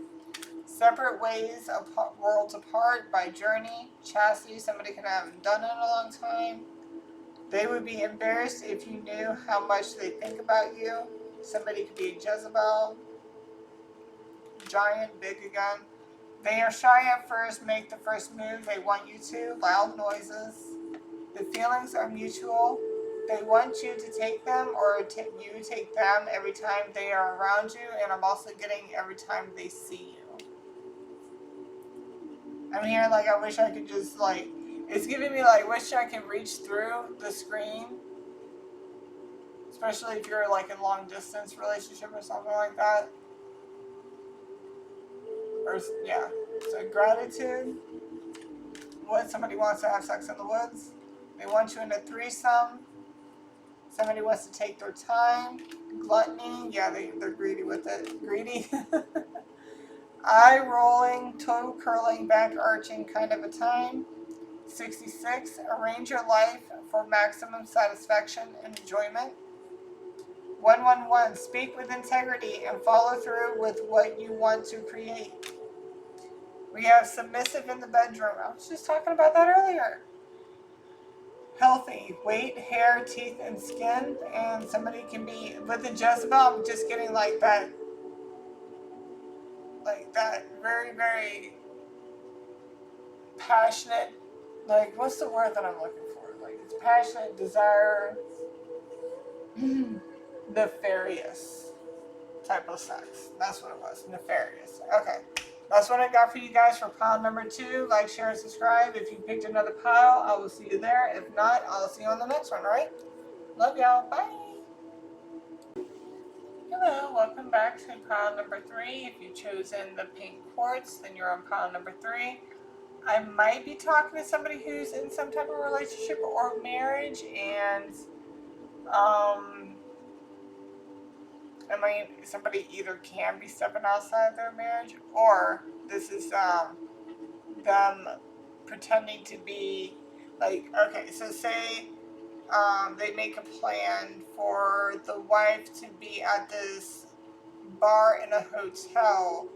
Separate ways, worlds apart, by journey, chastity, somebody can haven't done it in a long time. They would be embarrassed if you knew how much they think about you. Somebody could be a Jezebel. Giant, big again. They are shy at first, make the first move they want you to. Loud noises. The feelings are mutual. They want you to take them or you take them every time they are around you. And I'm also getting every time they see you. I'm here like I wish I could just like, it's giving me like, wish I could reach through the screen. Especially if you're like in long distance relationship or something like that. Or, yeah. So gratitude. What? Somebody wants to have sex in the woods. They want you in a threesome. Somebody wants to take their time. Gluttony. Yeah, they're greedy with it. Greedy. Eye rolling, toe curling, back arching kind of a time. 66. Arrange your life for maximum satisfaction and enjoyment. 111. Speak with integrity and follow through with what you want to create. We have submissive in the bedroom. I was just talking about that earlier. Healthy. Weight, hair, teeth, and skin. And somebody can be, with the Jezebel, I'm just getting like that very, very passionate, like, what's the word that I'm looking for? Like, it's passionate, desire, nefarious type of sex. That's what it was. Nefarious. Okay. That's what I got for you guys for pile number 2. Like, share, and subscribe. If you picked another pile, I will see you there. If not, I'll see you on the next one, alright? Love y'all. Bye. Hello, welcome back to pile number 3. If you've chosen the pink quartz, then you're on pile number 3. I might be talking to somebody who's in some type of relationship or marriage, and somebody either can be stepping outside their marriage, or this is them pretending to be like, okay, so say they make a plan for the wife to be at this bar in a hotel,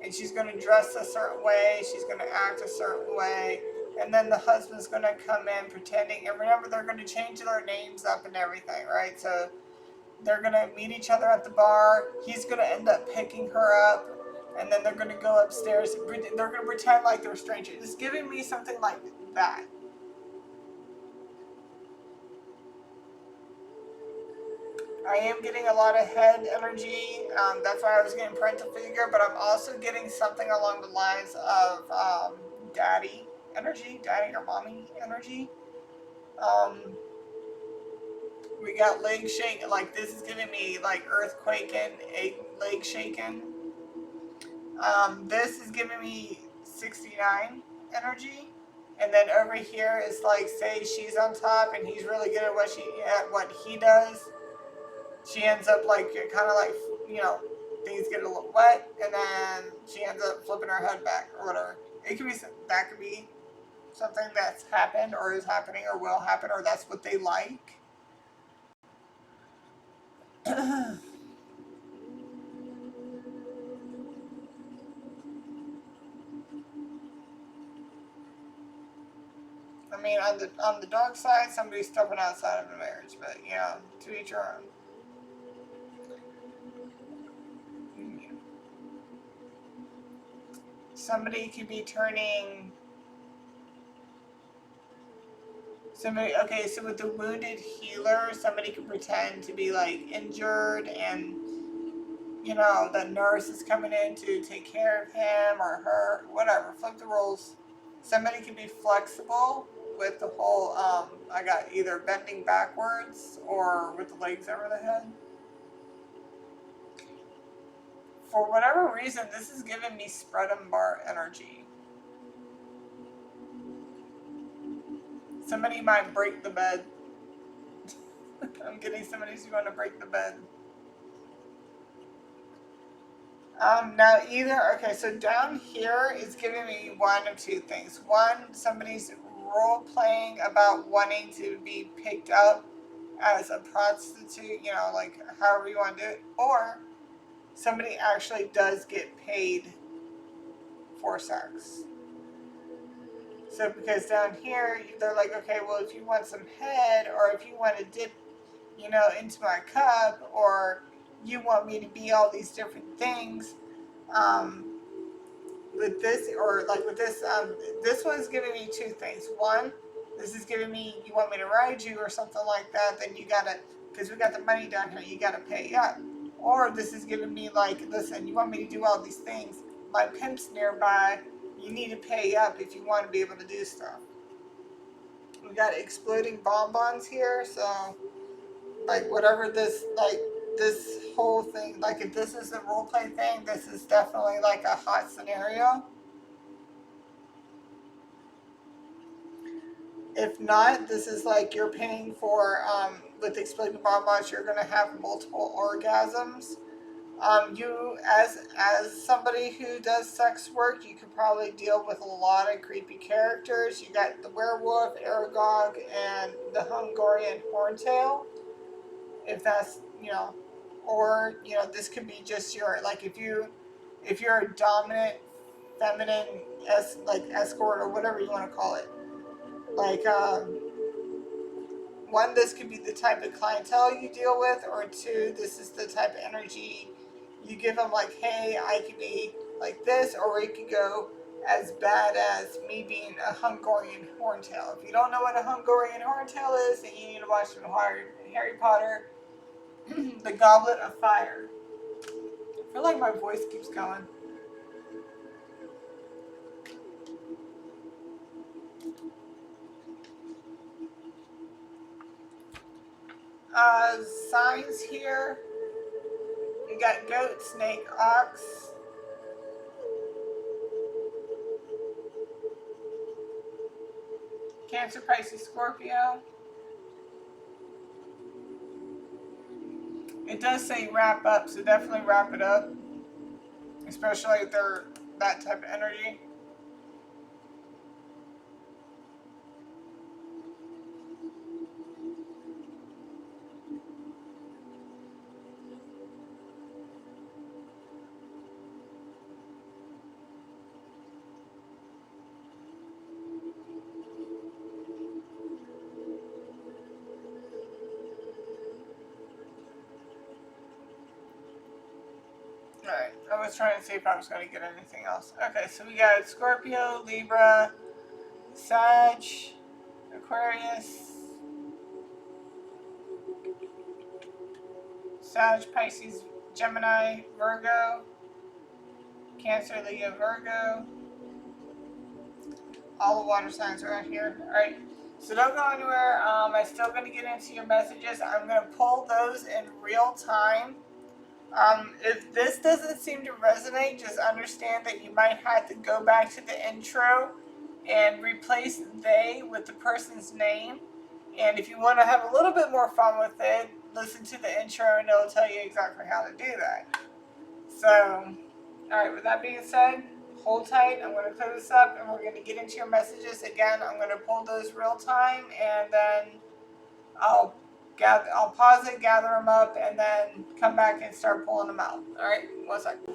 and she's going to dress a certain way, she's going to act a certain way, and then the husband's going to come in pretending, and remember, they're going to change their names up and everything, right? So they're going to meet each other at the bar, he's going to end up picking her up, and then they're going to go upstairs, they're going to pretend like they're strangers. It's giving me something like that. I am getting a lot of head energy. That's why I was getting parental figure, but I'm also getting something along the lines of daddy energy, daddy or mommy energy. Um, we got leg shaking, like this is giving me like earthquaking, leg shaking. This is giving me 69 energy. And then over here is like, say she's on top and he's really good at what he does. She ends up like kind of like, you know, things get a little wet, and then she ends up flipping her head back or whatever. It could be that could be something that's happened or is happening or will happen, or that's what they like. I mean, on the dog side, somebody's stepping outside of a marriage, but you know, to each her own. Somebody could be turning. Somebody, okay, so with the wounded healer, somebody could pretend to be like injured, and you know the nurse is coming in to take care of him or her, whatever. Flip the roles. Somebody can be flexible with the whole. I got either bending backwards or with the legs over the head. For whatever reason, this is giving me spread and bar energy. Somebody might break the bed. I'm getting somebody who's going to break the bed. Now okay, so down here is giving me one of two things. One, somebody's role playing about wanting to be picked up as a prostitute, you know, like however you want to do it, or somebody actually does get paid for sex. So because down here, they're like, okay, well, if you want some head, or if you want to dip, you know, into my cup, or you want me to be all these different things, with this, or like with this, this one's giving me two things. One, this is giving me, you want me to ride you or something like that, then you gotta, because we got the money down here, you gotta pay up. Or this is giving me like, listen, you want me to do all these things, my pimp's nearby, you need to pay up if you want to be able to do stuff. We got exploding bonbons here, so like whatever this, like this whole thing, like if this is a roleplay thing, this is definitely like a hot scenario. If not, this is like you're paying for, with exploding bonbons, you're gonna have multiple orgasms. You, as somebody who does sex work, you could probably deal with a lot of creepy characters. You got the werewolf, Aragog, and the Hungarian horntail. If that's, you know, or you know, this could be just your, like if you're a dominant feminine like escort or whatever you want to call it. Like one, this could be the type of clientele you deal with, or two, this is the type of energy you give them, like, hey, I could be like this, or it could go as bad as me being a Hungarian horntail. If you don't know what a Hungarian horntail is, then you need to watch Harry Potter, The Goblet of Fire. I feel like my voice keeps going. Signs here. You got goat, snake, ox. Cancer, Pisces, Scorpio. It does say wrap up, so definitely wrap it up. Especially if they're that type of energy. Alright, I was trying to see if I was going to get anything else. Okay, so we got Scorpio, Libra, Sag, Aquarius, Sag, Pisces, Gemini, Virgo, Cancer, Leo, Virgo. All the water signs are right here. Alright, so don't go anywhere. I'm still going to get into your messages. I'm going to pull those in real time. If this doesn't seem to resonate, just understand that you might have to go back to the intro and replace they with the person's name. And if you want to have a little bit more fun with it, listen to the intro and it'll tell you exactly how to do that. So, alright, with that being said, hold tight. I'm going to clear this up and we're going to get into your messages. Again, I'm going to pull those real time and then I'll pause it, gather them up, and then come back and start pulling them out. Alright, 1 second.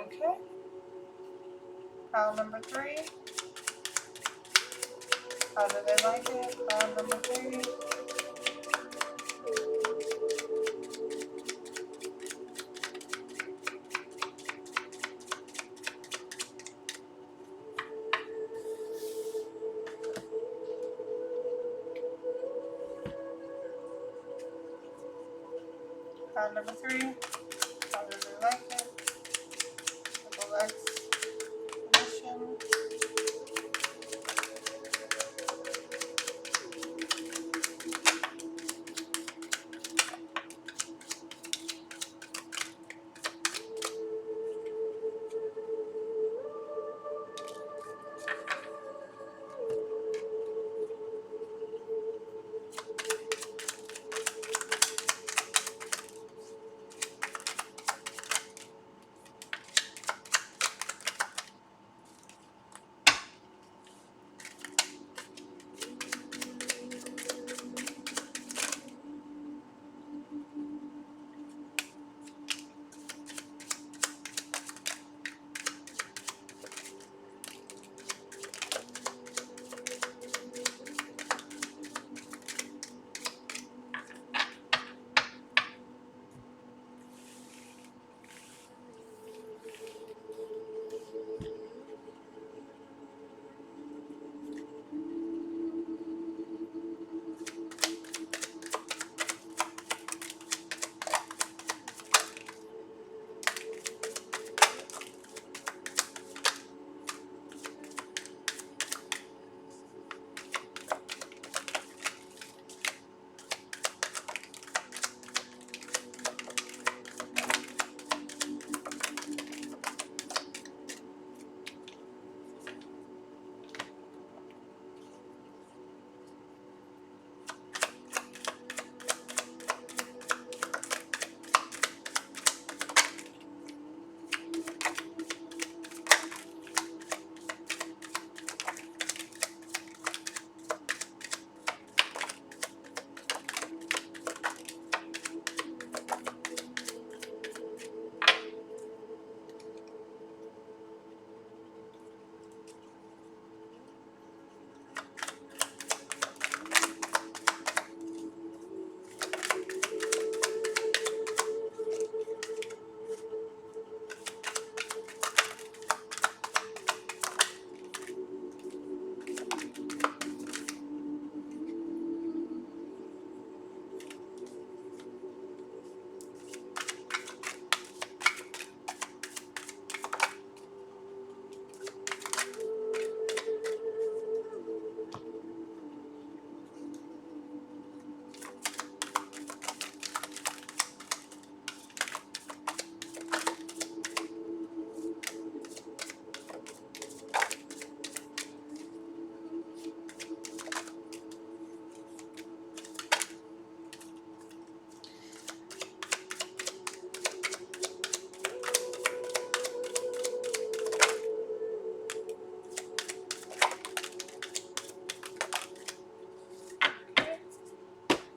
Okay. Pile number 3. How do they like it? Pile number 3. Pile number 3. How do they like it? XXX edition.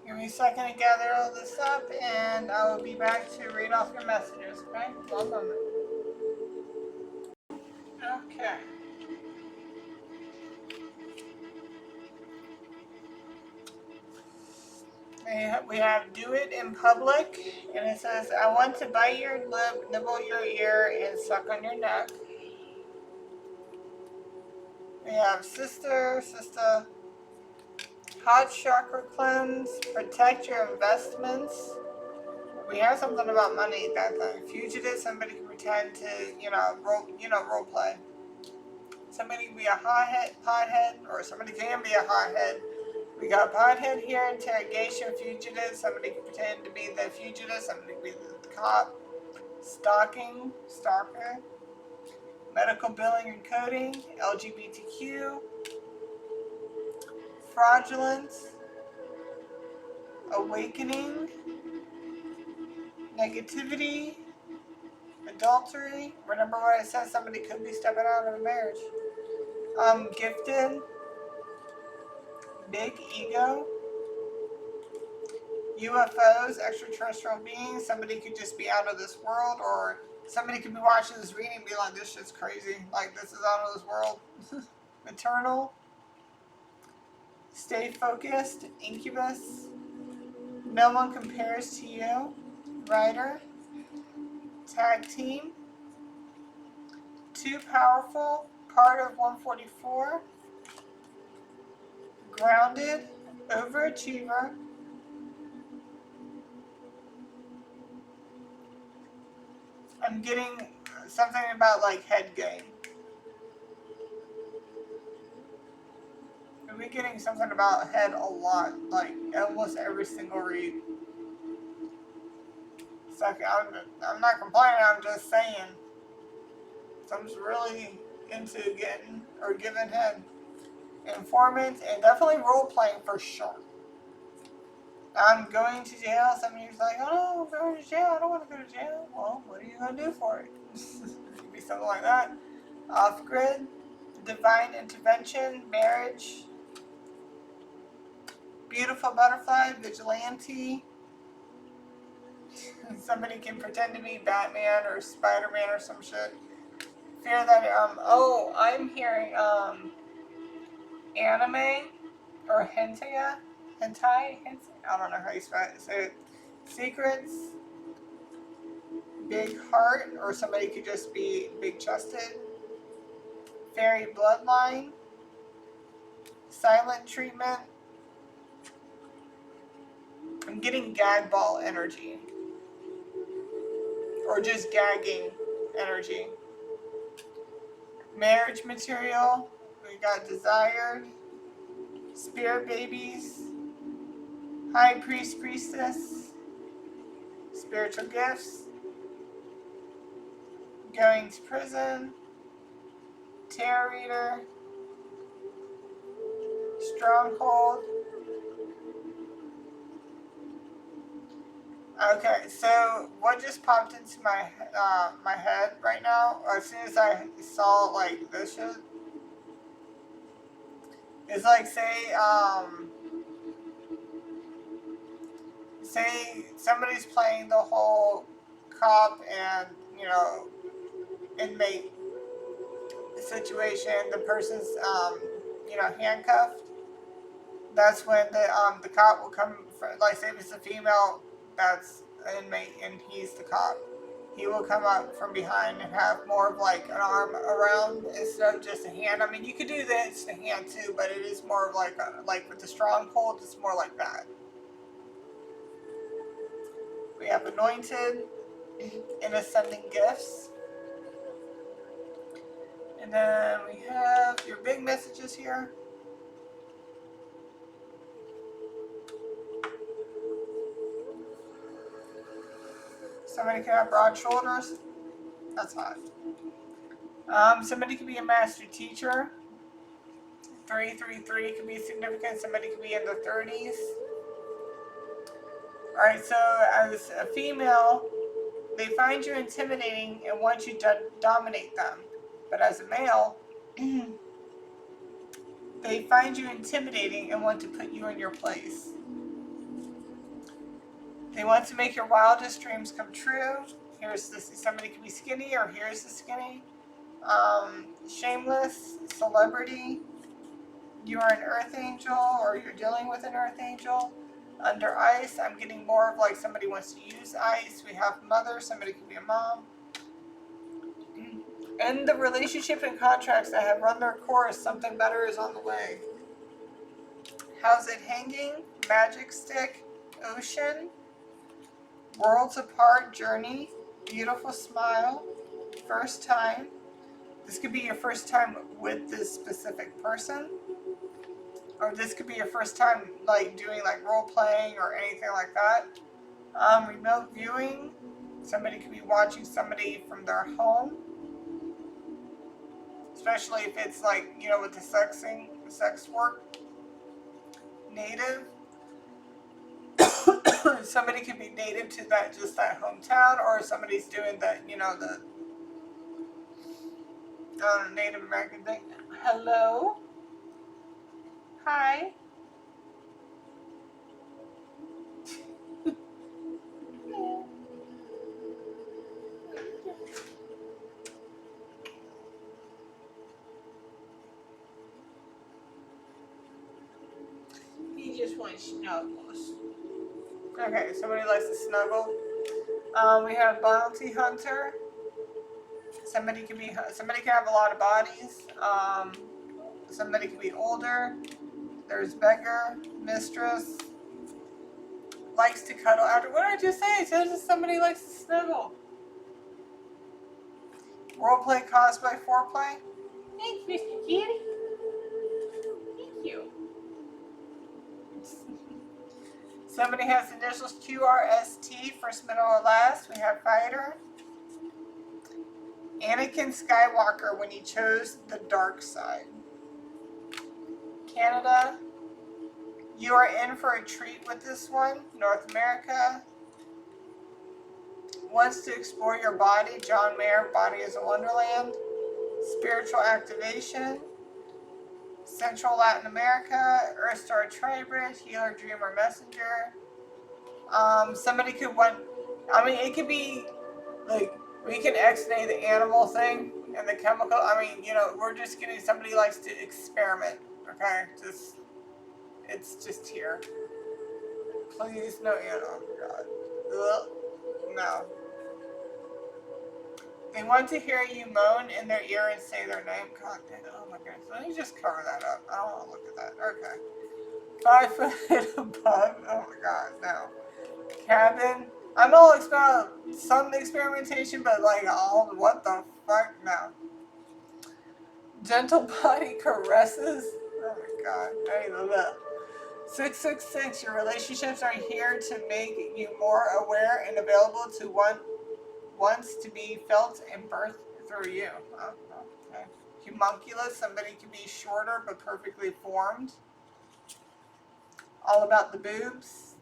Give me a second to gather all this up, and I will be back to read off your messages, okay? 1 moment. Okay. We have do it in public, and it says, I want to bite your lip, nibble your ear, and suck on your neck. We have sister, hot chakra cleanse, protect your investments. We have something about money. That the fugitive, somebody can pretend to, role play. Somebody can be a pothead, or somebody can be a hothead. We got pothead here, interrogation, fugitive. Somebody can pretend to be the fugitive. Somebody can be the cop. Stalker. Medical billing and coding. LGBTQ. Fraudulence. Awakening. Negativity. Adultery. Remember what I said? Somebody could be stepping out of a marriage. Gifted. Big ego. UFOs, extraterrestrial beings. Somebody could just be out of this world, or somebody could be watching this reading and be like, this shit's crazy. Like, this is out of this world. Maternal. Stay focused. Incubus. No one compares to you. Writer. Tag team. Too powerful. Part of 144. Grounded. Overachiever. I'm getting something about like head game. We're getting something about head a lot, like almost every single read. It's like I'm not complaining. I'm just saying. Someone's really into getting or giving head. Informant and definitely role playing for sure. I'm going to jail. Somebody's like, oh no, I'm going to jail. I don't want to go to jail. Well, what are you going to do for it? It could be something like that. Off grid, divine intervention, marriage, beautiful butterfly, vigilante. Somebody can pretend to be Batman or Spider-Man or some shit. Fear that, I'm hearing, anime or hentai. I don't know how you say it. Secrets, big heart, or somebody could just be big chested. Fairy bloodline, silent treatment. I'm getting gag ball energy, or just gagging energy. Marriage material. We got desired, spirit babies, high priest, priestess, spiritual gifts, going to prison, tarot reader, stronghold. Okay, so what just popped into my my head right now, as soon as I saw like this shit, is like say somebody's playing the whole cop and inmate situation. The person's handcuffed. That's when the cop will come. Like say if it's a female that's an inmate and he's the cop, he will come up from behind and have more of like an arm around instead of just a hand. I mean, you could do this the hand too, but it is more of like with the stronghold, it's more like that. We have anointed and ascending gifts. And then we have your big messages here. Somebody can have broad shoulders. That's hot. Somebody could be a master teacher. 333 could be significant. Somebody could be in the 30s. Alright, so as a female, they find you intimidating and want you to dominate them. But as a male, they find you intimidating and want to put you in your place. They want to make your wildest dreams come true. Here's this. Somebody can be skinny, or here's the skinny. Shameless, celebrity. You are an earth angel, or you're dealing with an earth angel. Under ice, I'm getting more of like somebody wants to use ice. We have mother, somebody can be a mom. In the relationship and contracts that have run their course, something better is on the way. How's it hanging? Magic stick, ocean, Worlds apart journey, beautiful smile, first time. This could be your first time with this specific person. Or this could be your first time like doing like role playing or anything like that. Remote viewing. Somebody could be watching somebody from their home. Especially if it's like, you know, with the sex work. Native. Somebody could be native to that hometown, or somebody's doing the, you know, the Native American thing. Hello. Hi. He just wants snuggles. Okay, somebody likes to snuggle. We have bounty hunter. Somebody can have a lot of bodies. Somebody can be older. There's beggar, mistress. Likes to cuddle after. What did I just say? It says somebody likes to snuggle. Roleplay cosplay foreplay. Thanks, Mr. Kitty. Thank you. Somebody has initials QRST, first, middle, or last. We have fighter. Anakin Skywalker when he chose the dark side. Canada. You are in for a treat with this one. North America. Wants to explore your body. John Mayer, Body is a Wonderland. Spiritual activation. Central Latin America. Earth Star Tribridge. Healer, Dreamer, Messenger. Somebody could want. I mean, it could be like we can X-nay the animal thing and the chemical. I mean, you know, we're just getting somebody likes to experiment. Okay, it's just here. Please, no animal. Oh God. Ugh. No. They want to hear you moan in their ear and say their name. God damn. Oh my goodness. Let me just cover that up. I don't want to look at that. Okay. 5 foot above. Oh my God. No. Cabin. I'm all about some experimentation, but like, all what the fuck? No. Gentle body caresses. Oh my God. I love that. 666. Your relationships are here to make you more aware and available to wants to be felt and birthed through you. Oh, okay. Homunculus. Somebody can be shorter but perfectly formed. All about the boobs.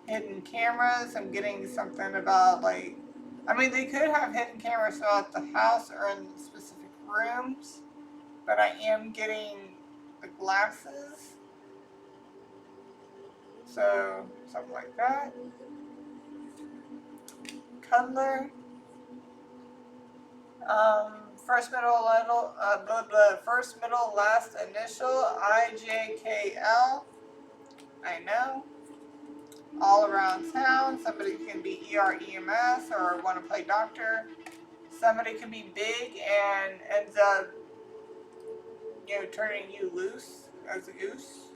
Hidden cameras. I'm getting something about like, I mean, they could have hidden cameras throughout the house or in specific rooms, but I am getting the glasses. So something like that. Cuddler. First, middle, first, middle, last initial. IJKL. I know. All around town. Somebody can be EREMS or want to play doctor. Somebody can be big and ends up, you know, turning you loose as a goose.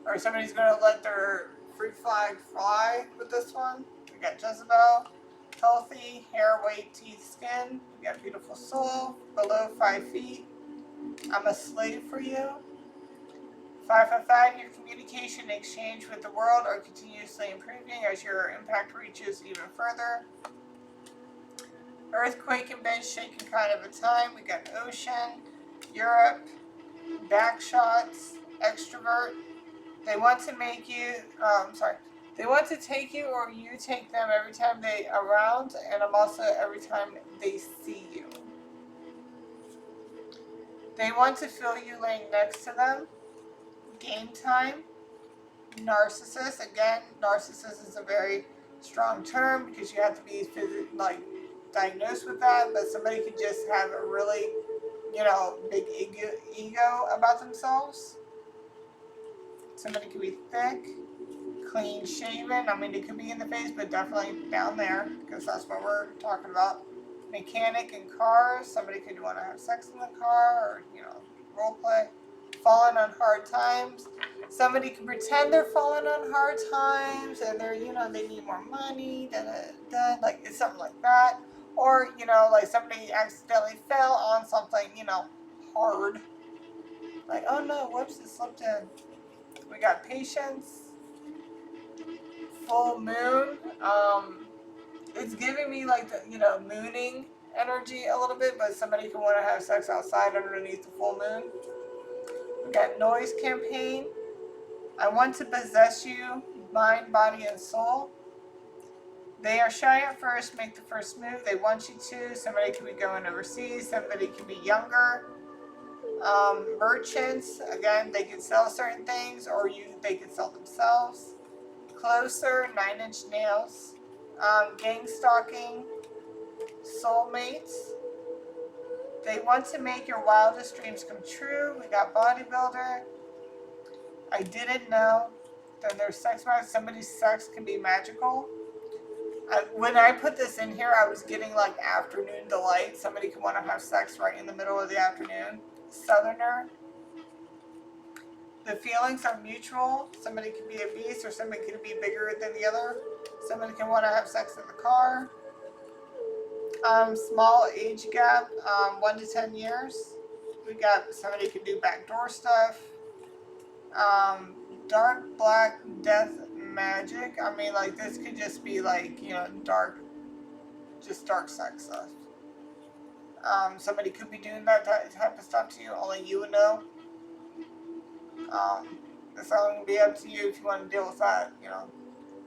Or somebody's going to let their free flag fly with this one. We got Jezebel. Healthy, hair, weight, teeth, skin. We got beautiful soul. Below 5 feet. I'm a slave for you. 555, your communication and exchange with the world are continuously improving as your impact reaches even further. Earthquake and bed shaking kind of a time. We got ocean, Europe, back shots, extrovert. They want to make you, they want to take you or you take them every time they around, and I'm also every time they see you. They want to feel you laying next to them. Game time. Narcissist. Again, narcissist is a very strong term because you have to be diagnosed with that, but somebody could just have a really, you know, big ego about themselves. Somebody could be thick, clean shaven. I mean, it could be in the face, but definitely down there because that's what we're talking about. Mechanic in cars. Somebody could want to have sex in the car or, you know, role play. falling on hard times. Somebody can pretend they're falling on hard times and they're, they need more money, like it's something like that. Or, like somebody accidentally fell on something, hard. Like, oh no, whoops, it slipped in. We got patience, full moon. It's giving me like the, mooning energy a little bit, but somebody can want to have sex outside underneath the full moon. We got noise campaign. I want to possess you, mind, body, and soul. They are shy at first, make the first move. They want you to. Somebody could be going overseas. Somebody could be younger. Merchants, again, they can sell certain things, or they can sell themselves. Closer, 9-inch nails. Gang stalking, soulmates. They want to make your wildest dreams come true. We got bodybuilder. I didn't know. Then there's sex magic. Somebody's sex can be magical. When I put this in here, I was getting like afternoon delight. Somebody can want to have sex right in the middle of the afternoon. Southerner. The feelings are mutual. Somebody can be a beast or somebody can be bigger than the other. Somebody can want to have sex in the car. Small age gap, 1 to 10 years. We got somebody can do backdoor stuff. Dark black death magic. I mean, like this could just be like, dark sex stuff. Somebody could be doing that type of stuff to you. Only you would know. It's all going to be up to you if you want to deal with that.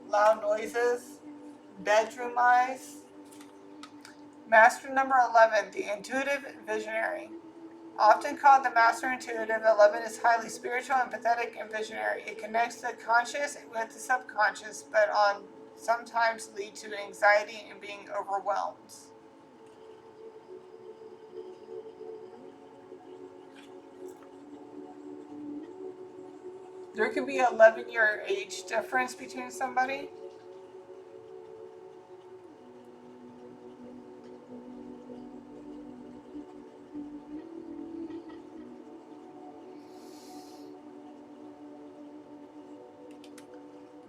Loud noises, bedroom eyes. Master number 11, the intuitive visionary. Often called the master intuitive, 11 is highly spiritual, empathetic, and visionary. It connects the conscious with the subconscious, but sometimes lead to anxiety and being overwhelmed. There could be an 11-year age difference between somebody.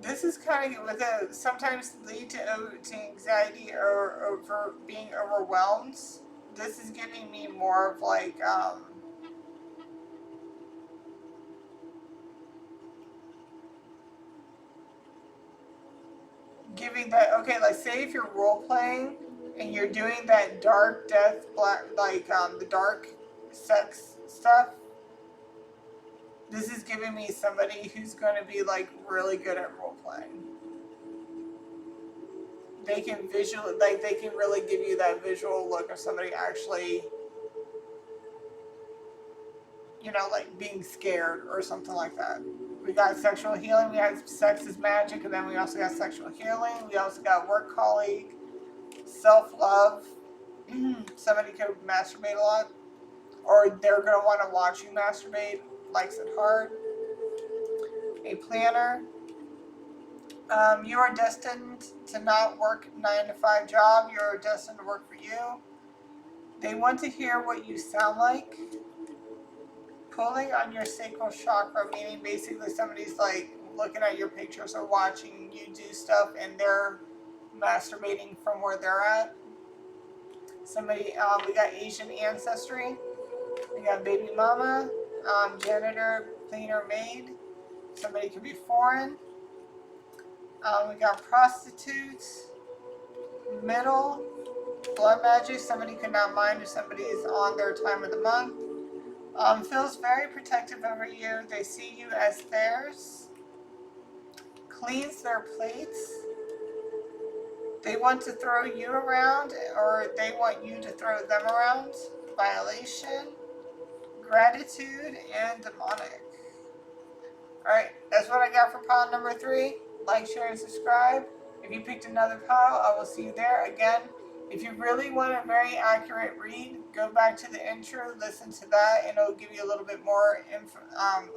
This is kind of sometimes lead to anxiety or over being overwhelmed. This is giving me more of like giving that, okay, like say if you're role playing and you're doing that dark death black, like the dark sex stuff. This is giving me somebody who's going to be like really good at role playing. They can they can really give you that visual look of somebody actually, like being scared or something like that. We got sexual healing. We had sex is magic, and then we also got sexual healing. We also got work colleague, self-love. Somebody could masturbate a lot, or they're going to want to watch you masturbate, likes it hard. A planner. You are destined to not work 9-to-5 job. You are destined to work for you. They want to hear what you sound like. Pulling on your sacral chakra, meaning basically somebody's like looking at your pictures or watching you do stuff and they're masturbating from where they're at. Somebody, we got Asian ancestry. We got baby mama, janitor, cleaner, maid. Somebody could be foreign. We got prostitutes, middle, blood magic. Somebody could not mind if somebody is on their time of the month. Feels very protective over you. They see you as theirs. Cleans their plates. They want to throw you around, or they want you to throw them around. Violation, gratitude, and demonic. Alright, that's what I got for pile number 3. Like, share, and subscribe. If you picked another pile, I will see you there. Again, if you really want a very accurate read, go back to the intro, listen to that, and it'll give you a little bit more info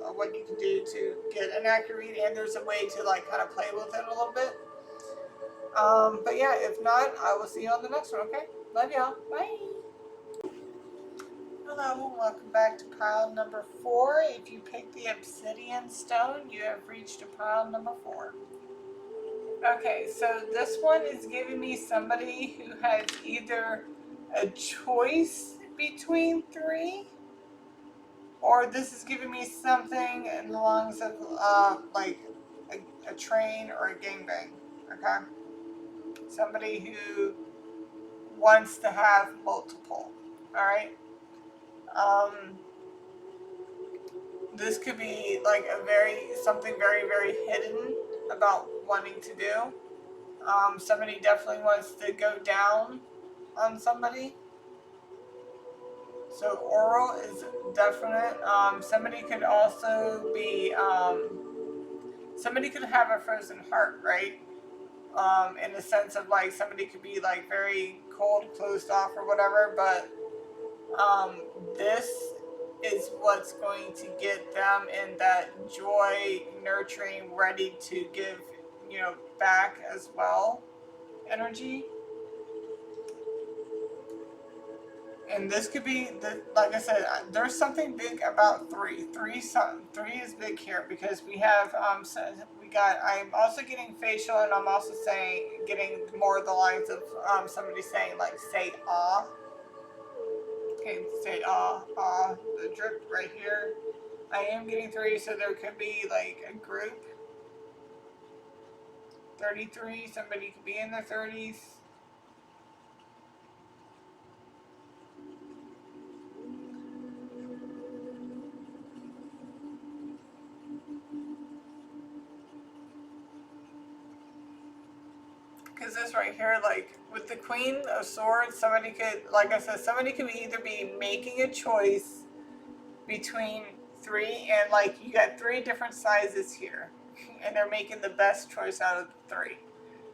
of what you can do to get an accurate read. And there's a way to like kind of play with it a little bit. But yeah, if not, I will see you on the next one, okay? Love y'all. Bye. Hello, welcome back to pile number 4. If you pick the Obsidian stone, you have reached a pile number 4. Okay, so this one is giving me somebody who has either a choice between 3, or this is giving me something in the lines of like a train or a gangbang. Okay, somebody who wants to have multiple. All right. This could be like something very hidden about wanting to do. Somebody definitely wants to go down on somebody. So oral is definite. Somebody could also be, somebody could have a frozen heart, right? In the sense of like somebody could be like very cold, closed off or whatever, but this is what's going to get them in that joy, nurturing, ready to give, back as well energy. And this could be like I said, there's something big about 3. 3 is big here because we have so we got. I'm also getting facial, and I'm also getting more of the lines of somebody saying like say ah. Okay, say the drip right here. I am getting 3, so there could be like a group. 33, somebody could be in their 30s. Because this right here, like with the Queen of Swords, somebody could, like I said, somebody could either be making a choice between 3, and like you got 3 different sizes here, and they're making the best choice out of the 3.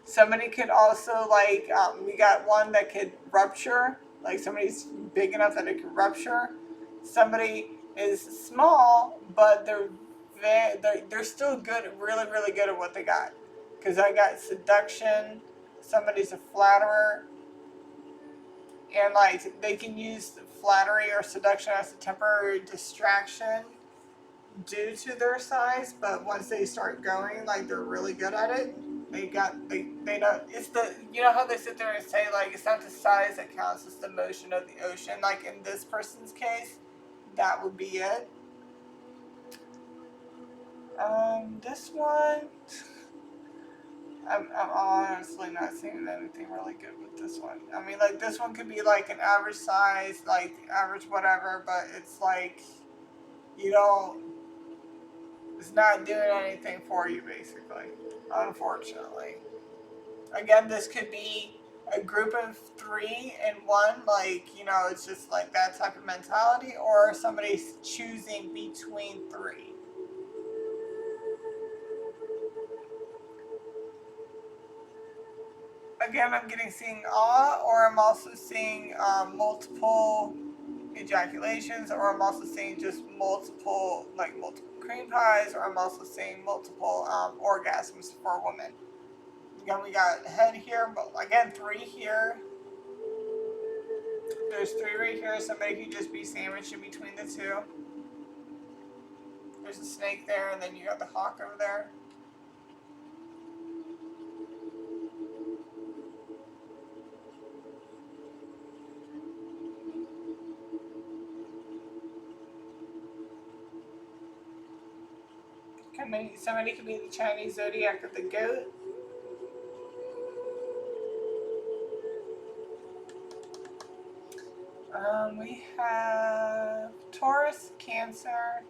Somebody could also like, we got one that could rupture, like somebody's big enough that it could rupture. Somebody is small, but they're still good, really good at what they got. Because I got seduction. Somebody's a flatterer, and like they can use flattery or seduction as a temporary distraction due to their size, but once they start going, like they're really good at it. They know it's the, how they sit there and say like it's not the size that counts, it's the motion of the ocean. Like in this person's case, that would be it. This one, I'm honestly not seeing anything really good with this one. I mean, like this one could be like an average size, like average whatever, but it's like you don't. It's not doing anything for you, basically. Unfortunately. Again, this could be a group of 3 in one, like, it's just like that type of mentality, or somebody's choosing between 3. Again, I'm seeing awe, or I'm also seeing multiple ejaculations, or I'm also seeing just multiple cream pies, or I'm also seeing multiple orgasms for a woman. Again, we got head here, but again, 3 here. There's 3 right here. Somebody could just be sandwiched in between the 2. There's a snake there, and then you got the hawk over there. Somebody could be the Chinese zodiac of the goat. We have Taurus, Cancer,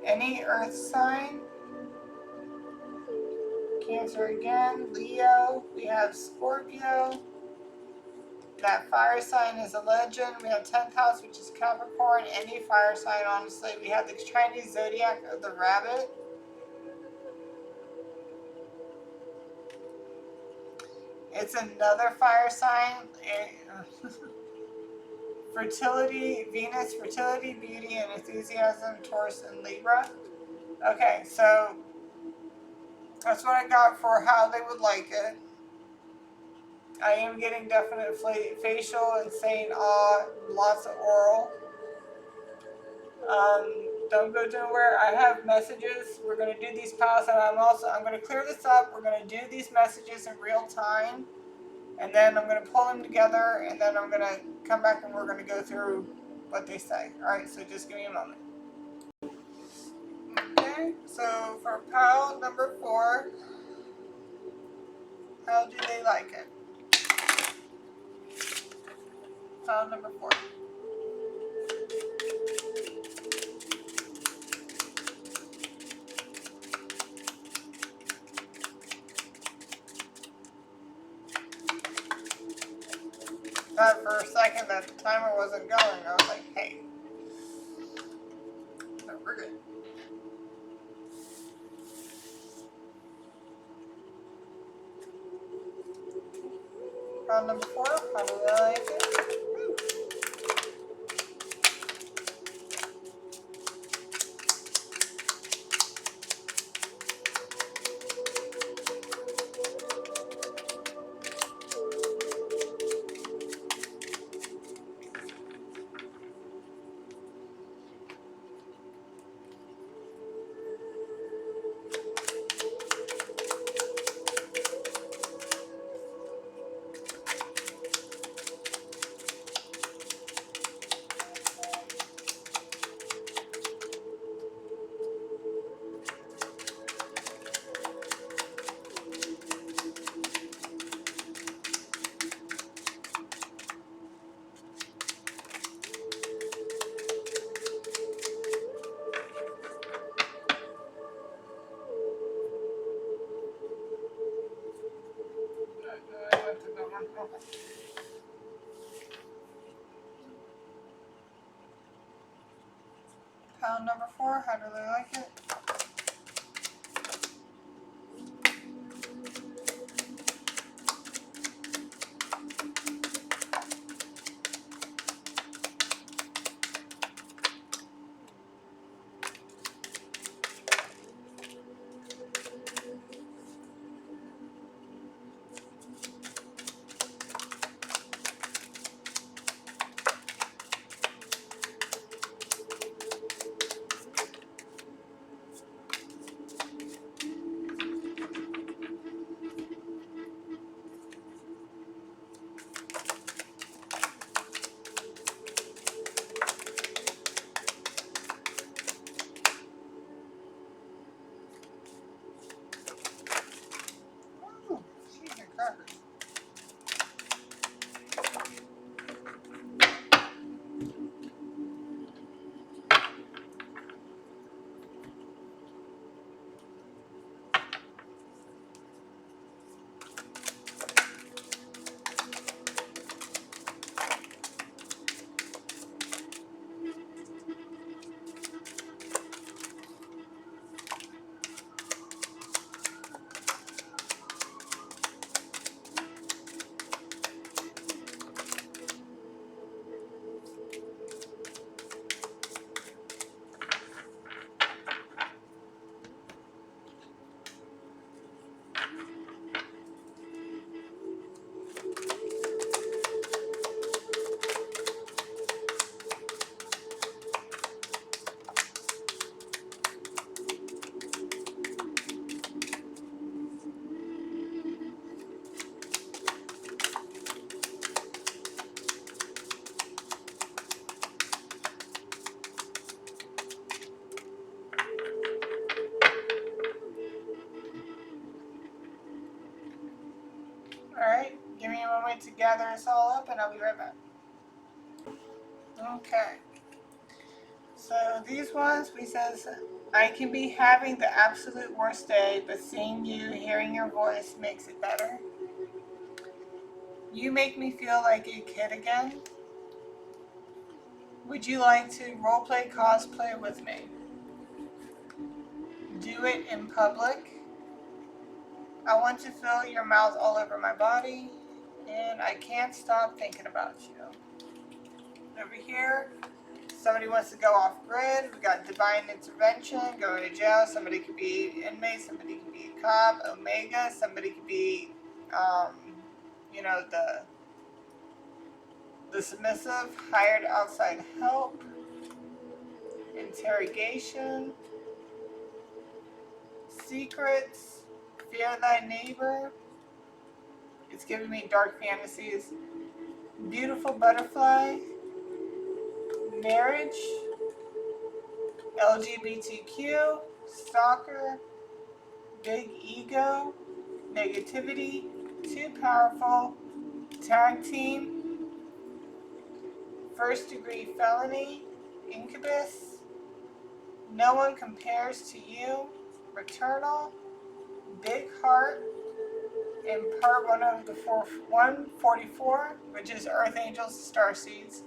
any earth sign, Cancer again, Leo, we have Scorpio, that fire sign is a legend, we have 10th house, which is Capricorn, any fire sign, honestly. We have the Chinese zodiac of the rabbit. It's another fire sign. Fertility, Venus, fertility, beauty, and enthusiasm, Taurus, and Libra. Okay, so that's what I got for how they would like it. I am getting definite facial, insane awe, lots of oral. Don't go nowhere. I have messages. We're going to do these piles, and I'm going to clear this up. We're going to do these messages in real time, and then I'm going to pull them together, and then I'm going to come back and we're going to go through what they say. All right, so just give me a moment. Okay, so for pile number 4, how do they like it? Pile number 4. Thought for a second that the timer wasn't going. I was like, hey, no, we're good. Pile number 4, how do they like it? Woo. Pile number 4, how do they like it? Ooh, cheese and crackers. Alright, give me a moment to gather this all up and I'll be right back. Okay. So these ones, we says, I can be having the absolute worst day, but seeing you, hearing your voice makes it better. You make me feel like a kid again. Would you like to roleplay cosplay with me? Do it in public. I want to feel your mouth all over my body, and I can't stop thinking about you. Over here, somebody wants to go off grid. We got divine intervention, going to jail. Somebody could be inmate, somebody could be a cop, Omega, somebody could be you know, the submissive, hired outside help, interrogation, secrets, fear thy neighbor. It's giving me dark fantasies. Beautiful butterfly, marriage, LGBTQ, stalker, big ego, negativity, too powerful, tag team, first degree felony, incubus, no one compares to you, maternal, big heart, and part 144, which is earth angels, starseeds,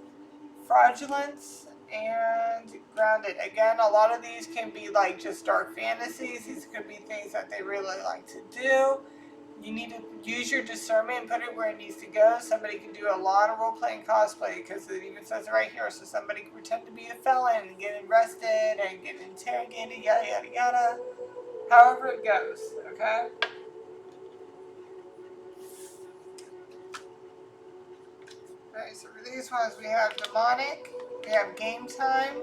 fraudulence, and grounded. Again, a lot of these can be like just dark fantasies. These could be things that they really like to do. You need to use your discernment and put it where it needs to go. Somebody can do a lot of role-playing cosplay because it even says it right here. So somebody can pretend to be a felon and get arrested and get interrogated, yada, yada, yada. However it goes, okay? Alright, so for these ones we have demonic, we have game time,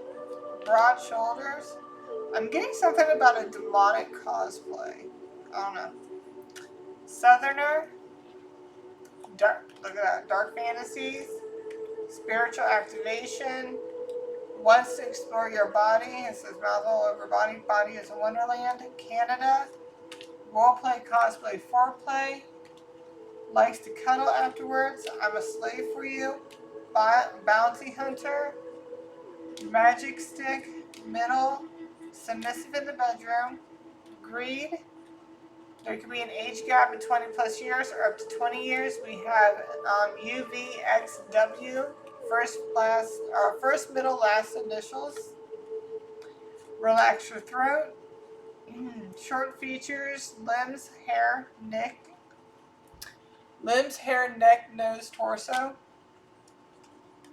broad shoulders. I'm getting something about a demonic cosplay. I don't know. Southerner, dark, look at that, dark fantasies, spiritual activation, wants to explore your body. It says mouth all over body, body is a wonderland. Canada, roleplay, cosplay, foreplay, likes to cuddle afterwards. I'm a slave for you. Bounty hunter, magic stick, middle, submissive in the bedroom, greed. There could be an age gap of 20 plus years or up to 20 years. We have UVXW, first, middle, last initials. Relax your throat. Short features, limbs, hair, neck. Limbs, hair, neck, nose, torso.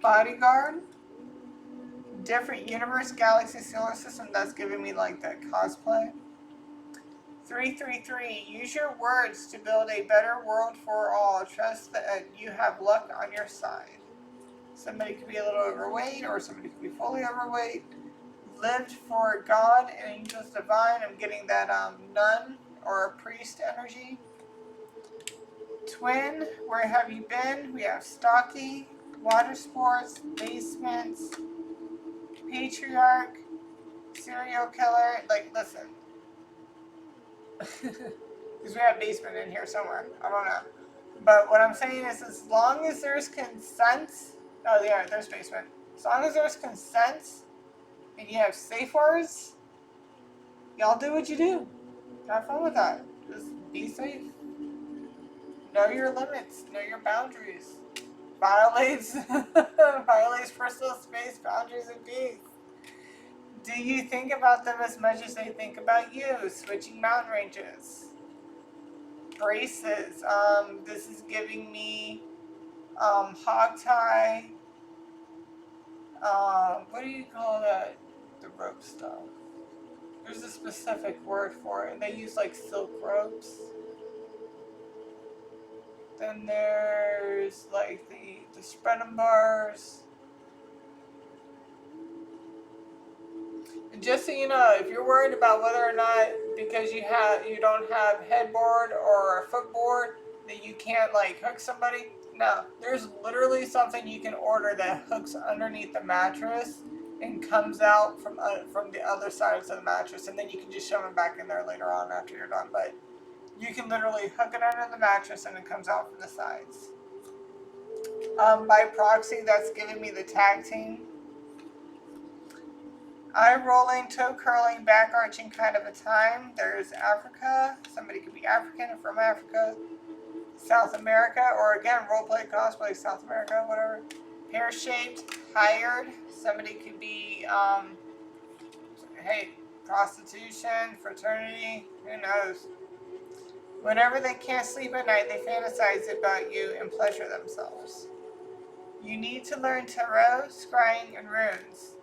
Bodyguard. Different universe, galaxy, solar system. That's giving me like that cosplay. 333. Use your words to build a better world for all. Trust that you have luck on your side. Somebody could be a little overweight or somebody could be fully overweight. Lived for God and angels divine. I'm getting that nun or a priest energy. Twin, where have you been? We have stocky, water sports, basements, patriarch, serial killer. Like, listen. Because we have basement in here somewhere. I don't know. But what I'm saying is as long as there's consent. Oh, yeah, there's basement. As long as there's consent and you have safe words, y'all do what you do. Have fun with that. Just be safe. Know your limits. Know your boundaries. Violates personal space, boundaries, and peace. Do you think about them as much as they think about you? Switching mountain ranges. Braces. This is giving me hog tie. What do you call that? The rope stuff. There's a specific word for it, and they use like silk ropes. Then there's like the spread bars. And just so you know, if you're worried about whether or not because you don't have headboard or a footboard that you can't like hook somebody, no, there's literally something you can order that hooks underneath the mattress and comes out from the other sides of the mattress, and then you can just shove it back in there later on after you're done. But you can literally hook it under the mattress and it comes out from the sides. By proxy, that's giving me the tag team. Eye rolling, toe curling, back arching kind of a time. There's Africa. Somebody could be African or from Africa. South America, or again, roleplay, cosplay, South America, whatever. Pear shaped, hired. Somebody could be, hey, prostitution, fraternity, who knows. Whenever they can't sleep at night, they fantasize about you and pleasure themselves. You need to learn tarot, scrying, and runes.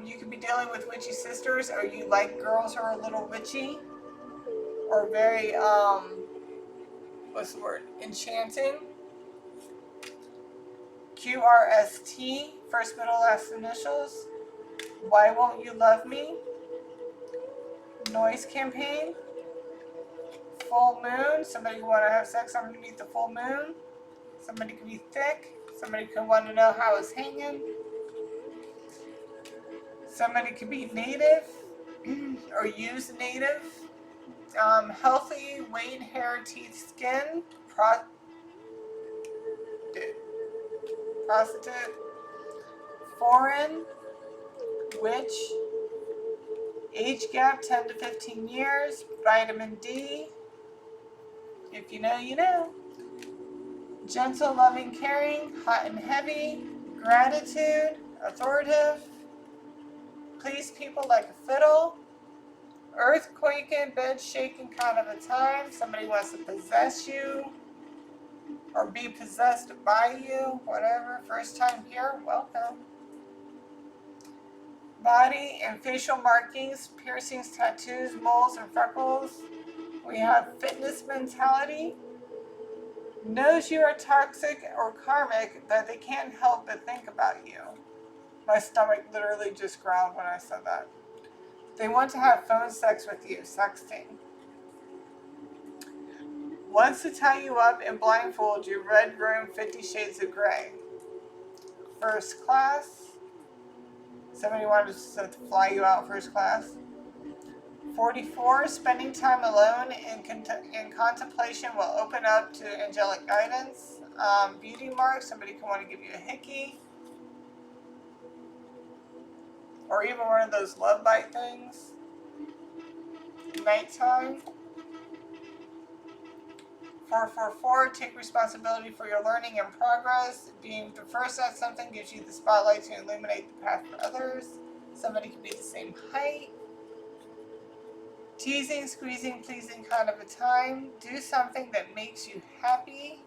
You could be dealing with witchy sisters, or you like girls who are a little witchy, or very, what's the word? Enchanting. QRST, first, middle, last initials. Why won't you love me? Noise campaign. Full moon. Somebody can want to have sex underneath the full moon. Somebody could be thick. Somebody could want to know how it's hanging. Somebody could be native or use native. Healthy, weight, hair, teeth, skin. Prostitute. Foreign. Witch. Age gap 10 to 15 years. Vitamin D. If you know, you know. Gentle, loving, caring. Hot and heavy. Gratitude. Authoritative. Please people like a fiddle. Earthquaking, bed shaking kind of a time. Somebody wants to possess you or be possessed by you, whatever. First time here, welcome. Body and facial markings, piercings, tattoos, moles, and freckles. We have fitness mentality. Knows you are toxic or karmic, but they can't help but think about you. My stomach literally just growled when I said that. They want to have phone sex with you, sexting. Wants to tie you up and blindfold you, Red Room, 50 Shades of Grey. First class. Somebody wanted to fly you out first class. 44, spending time alone in contemplation will open up to angelic guidance. Beauty marks, somebody can want to give you a hickey. Or even one of those love bite things. Nighttime. 444, take responsibility for your learning and progress. Being the first at something gives you the spotlight to illuminate the path for others. Somebody can be the same height. Teasing, squeezing, pleasing kind of a time. Do something that makes you happy.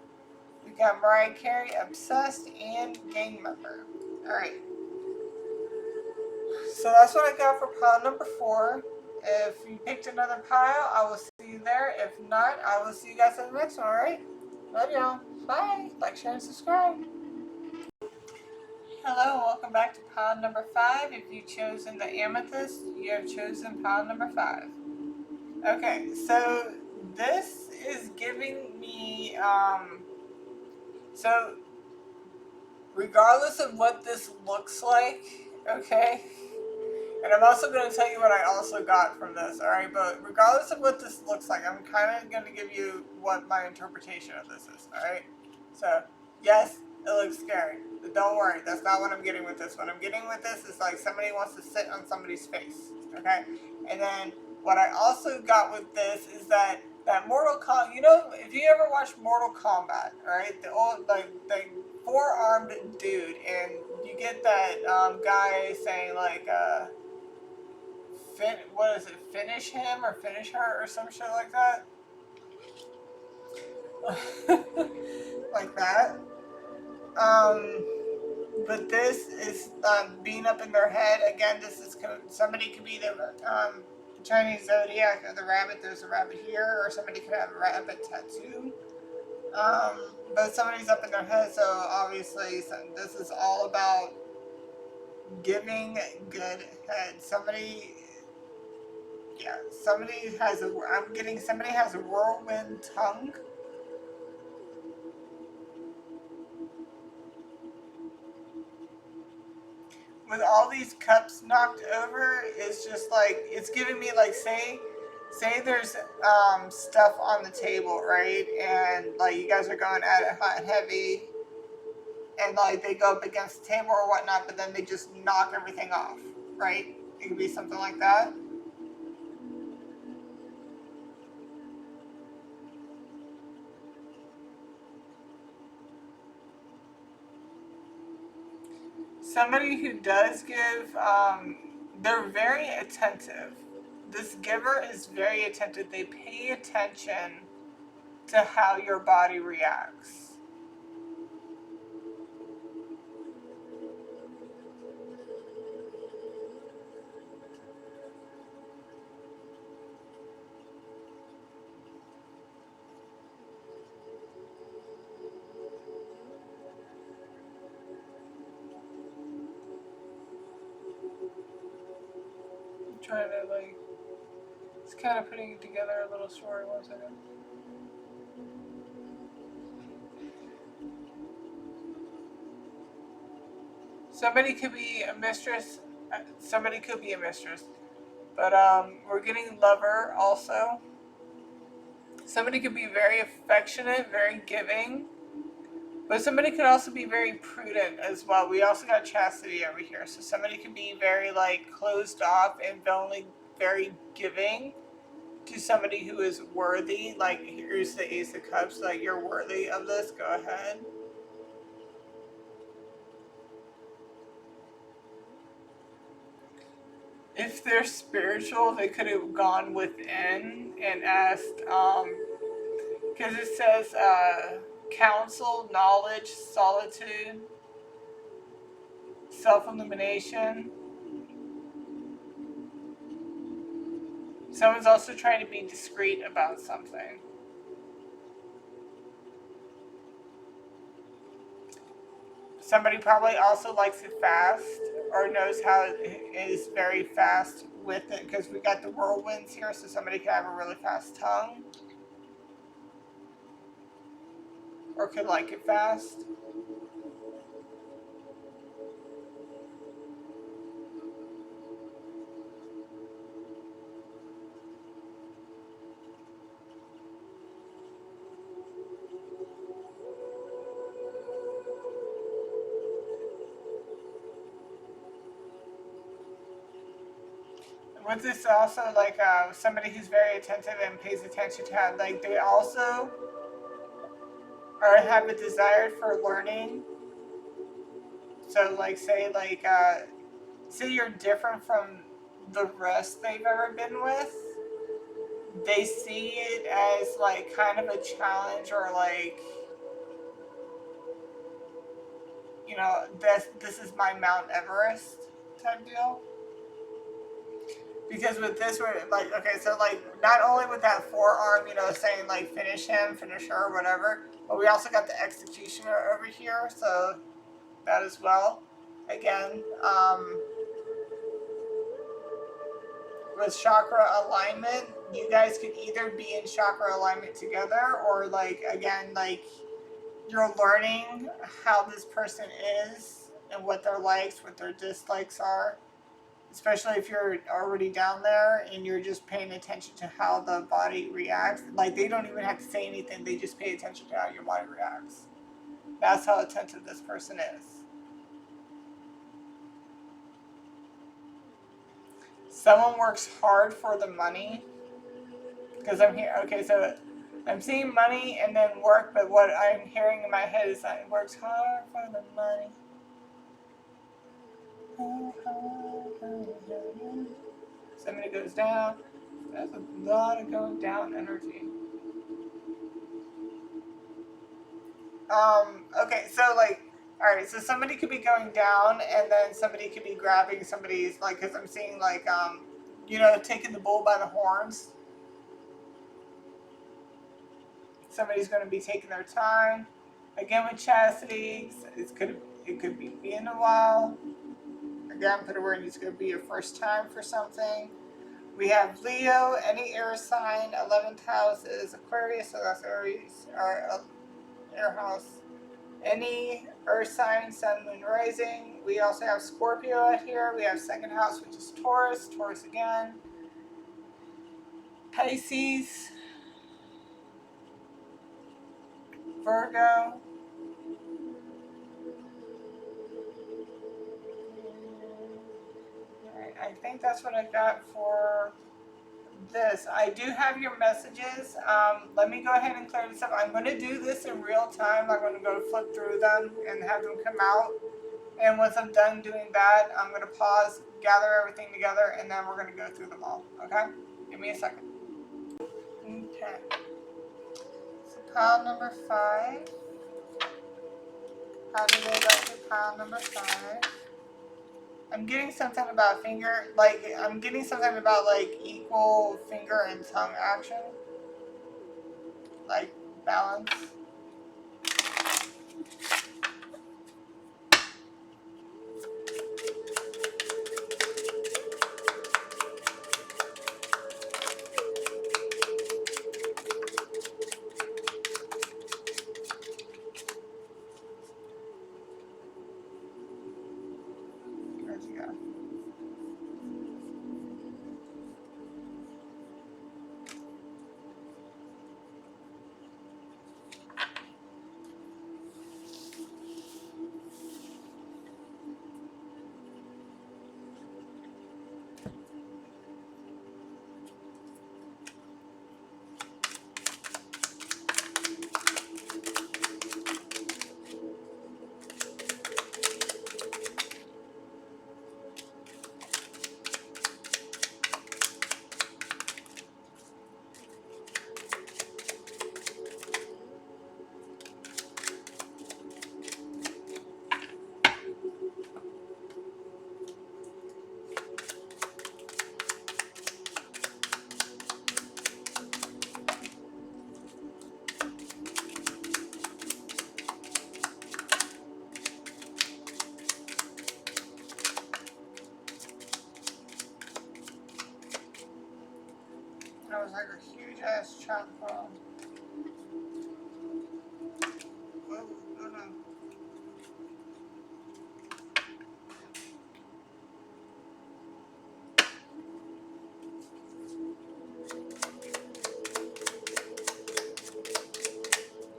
We got Mariah Carey, obsessed, and gang member. Alright. So that's what I got for pile number 4. If you picked another pile, I will see you there. If not, I will see you guys in the next one, alright? Love y'all. Bye. Like, share, and subscribe. Hello, welcome back to pile number 5. If you've chosen the Amethyst, you have chosen pile number 5. Okay, so this is giving me, so regardless of what this looks like, okay, and I'm also going to tell you what I also got from this, alright, but regardless of what this looks like, I'm kind of going to give you what my interpretation of this is, alright? So, yes, it looks scary, but don't worry, that's not what I'm getting with this. What I'm getting with this is like somebody wants to sit on somebody's face, okay? And then what I also got with this is that Mortal Kombat, you know, if you ever watch Mortal Kombat, alright, the old, like, the four-armed dude, and you get that guy saying, like, what is it, finish him or finish her or some shit like that? Like that. But this is being up in their head. Again, this is somebody could be the Chinese zodiac or the rabbit. There's a rabbit here, or somebody could have a rabbit tattoo. But somebody's up in their head, so obviously this is all about giving good head. Somebody has a whirlwind tongue. With all these cups knocked over, it's just like, it's giving me like, say there's stuff on the table, right? And like you guys are going at it hot and heavy, and like they go up against the table or whatnot, but then they just knock everything off, right? It could be something like that. Somebody who does give, they're very attentive. This giver is very attentive. They pay attention to how your body reacts. Trying to like, it's kind of putting together a little story. 1 second. Somebody could be a mistress. Somebody could be a mistress. But we're getting lover also. Somebody could be very affectionate, very giving. But somebody could also be very prudent as well. We also got chastity over here. So somebody could be very like closed off and only very giving to somebody who is worthy. Like here's the Ace of Cups. Like you're worthy of this. Go ahead. If they're spiritual, they could have gone within and asked, because it says counsel, knowledge, solitude, self-illumination. Someone's also trying to be discreet about something. Somebody probably also likes it fast or knows how it is very fast with it, because we got the whirlwinds here, so somebody could have a really fast tongue or could like it fast. With this also like somebody who's very attentive and pays attention to how like they also or have a desire for learning. So like say you're different from the rest they've ever been with. They see it as like kind of a challenge or like, you know, this is my Mount Everest type deal. Because with this, we're like, okay, so like not only with that forearm, you know, saying like finish him, finish her, whatever, but we also got the executioner over here, so that as well. Again, with chakra alignment, you guys could either be in chakra alignment together, or like again, like you're learning how this person is and what their likes, what their dislikes are. Especially if you're already down there and you're just paying attention to how the body reacts. Like they don't even have to say anything, they just pay attention to how your body reacts. That's how attentive this person is. Someone works hard for the money. Because I'm here, okay, so I'm seeing money and then work, but what I'm hearing in my head is that it works hard for the money. Somebody goes down. There's a lot of going down energy. Okay, so like, alright, so somebody could be going down and then somebody could be grabbing somebody's, like, because I'm seeing like, you know, taking the bull by the horns. Somebody's going to be taking their time. Again, with chastity, it could be being a while. Again, put a word, it's going to be your first time for something. We have Leo, any air sign, 11th house is Aquarius, so that's Aries, or air house. Any earth sign, sun, moon, rising. We also have Scorpio out here. We have second house, which is Taurus, Taurus again. Pisces, Virgo. Alright, I think that's what I got for this. I do have your messages. Let me go ahead and clear this up. I'm going to do this in real time. I'm going to go flip through them and have them come out. And once I'm done doing that, I'm going to pause, gather everything together, and then we're going to go through them all. Okay? Give me a second. Okay. So pile number 5. How do they like to pile number 5? I'm getting something about finger, like, I'm getting something about, like, equal finger and tongue action. Like, balance. as charcoal. Whoa, no, no.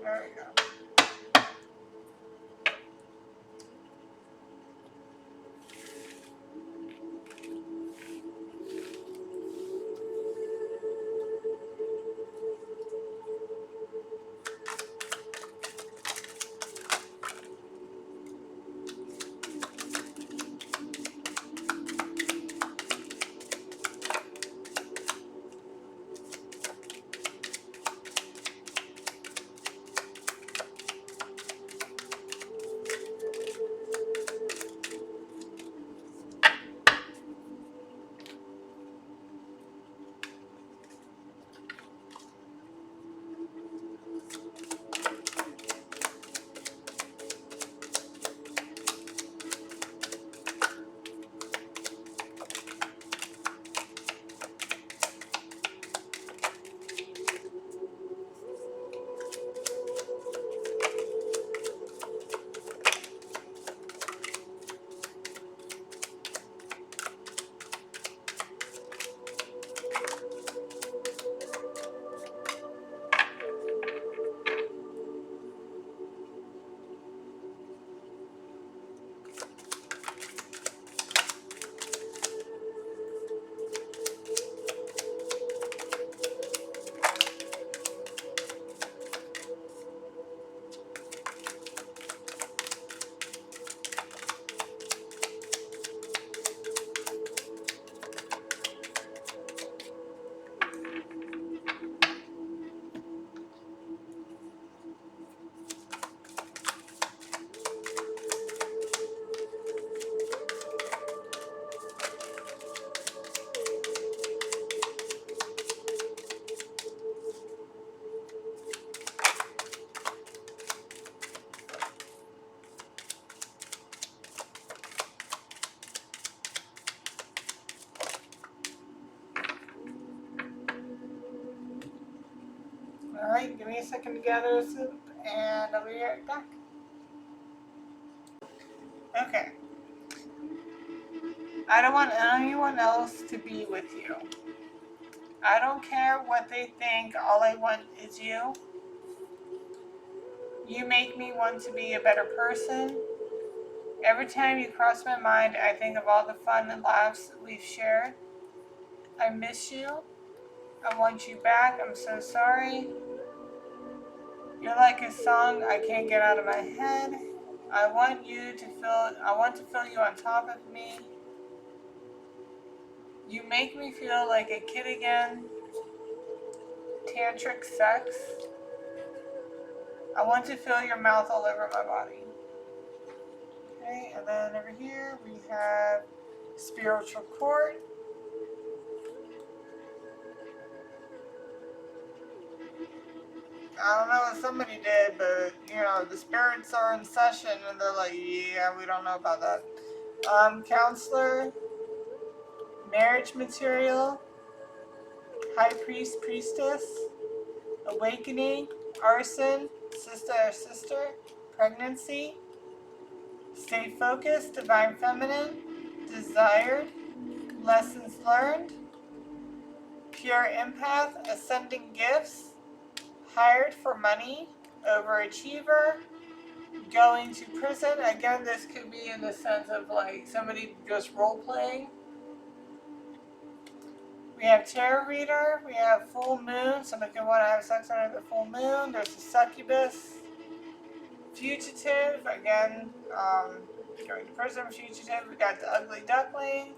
There we go. Alright, give me a second to gather the soup, and I'll be right back. Okay. I don't want anyone else to be with you. I don't care what they think, all I want is you. You make me want to be a better person. Every time you cross my mind, I think of all the fun and laughs we've shared. I miss you. I want you back. I'm so sorry. You're like a song I can't get out of my head. I want to feel you on top of me. You make me feel like a kid again. Tantric sex. I want to feel your mouth all over my body. Okay, and then over here we have spiritual cord. I don't know what somebody did, but the spirits are in session and they're like, yeah, we don't know about that. Counselor, marriage material, high priest, priestess, awakening, arson, sister, pregnancy, stay focused, divine feminine, desired, lessons learned, pure empath, ascending gifts, hired for money, overachiever, going to prison. Again, this could be in the sense of like somebody just role playing. We have tarot reader. We have full moon. Somebody could want to have sex under the full moon. There's a succubus. Fugitive. Again, going to prison. Fugitive. We got the ugly duckling.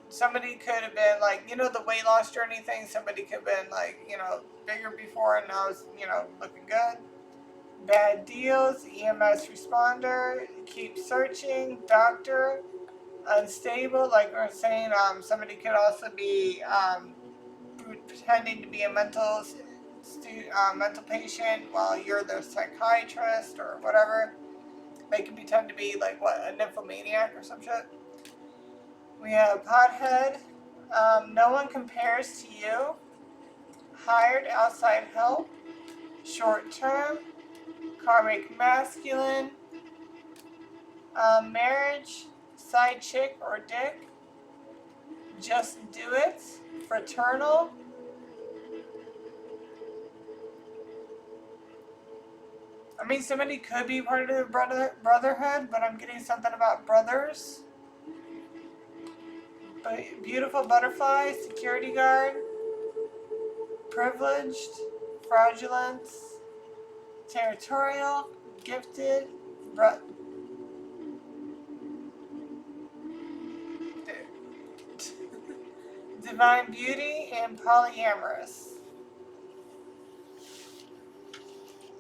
Somebody could have been like, the weight loss journey thing. Somebody could have been like, bigger before and now is, looking good. Bad deals, EMS responder, keep searching, doctor, unstable, like we were saying, somebody could also be pretending to be a mental patient while you're the psychiatrist or whatever. They can pretend to be like a nymphomaniac or some shit. We have pothead, no one compares to you. hired outside help, short term, karmic masculine, marriage, side chick or dick, just do it, fraternal. I mean, somebody could be part of the brotherhood, but I'm getting something about brothers. But beautiful butterfly, security guard, privileged, fraudulent, territorial, gifted, divine beauty, and polyamorous.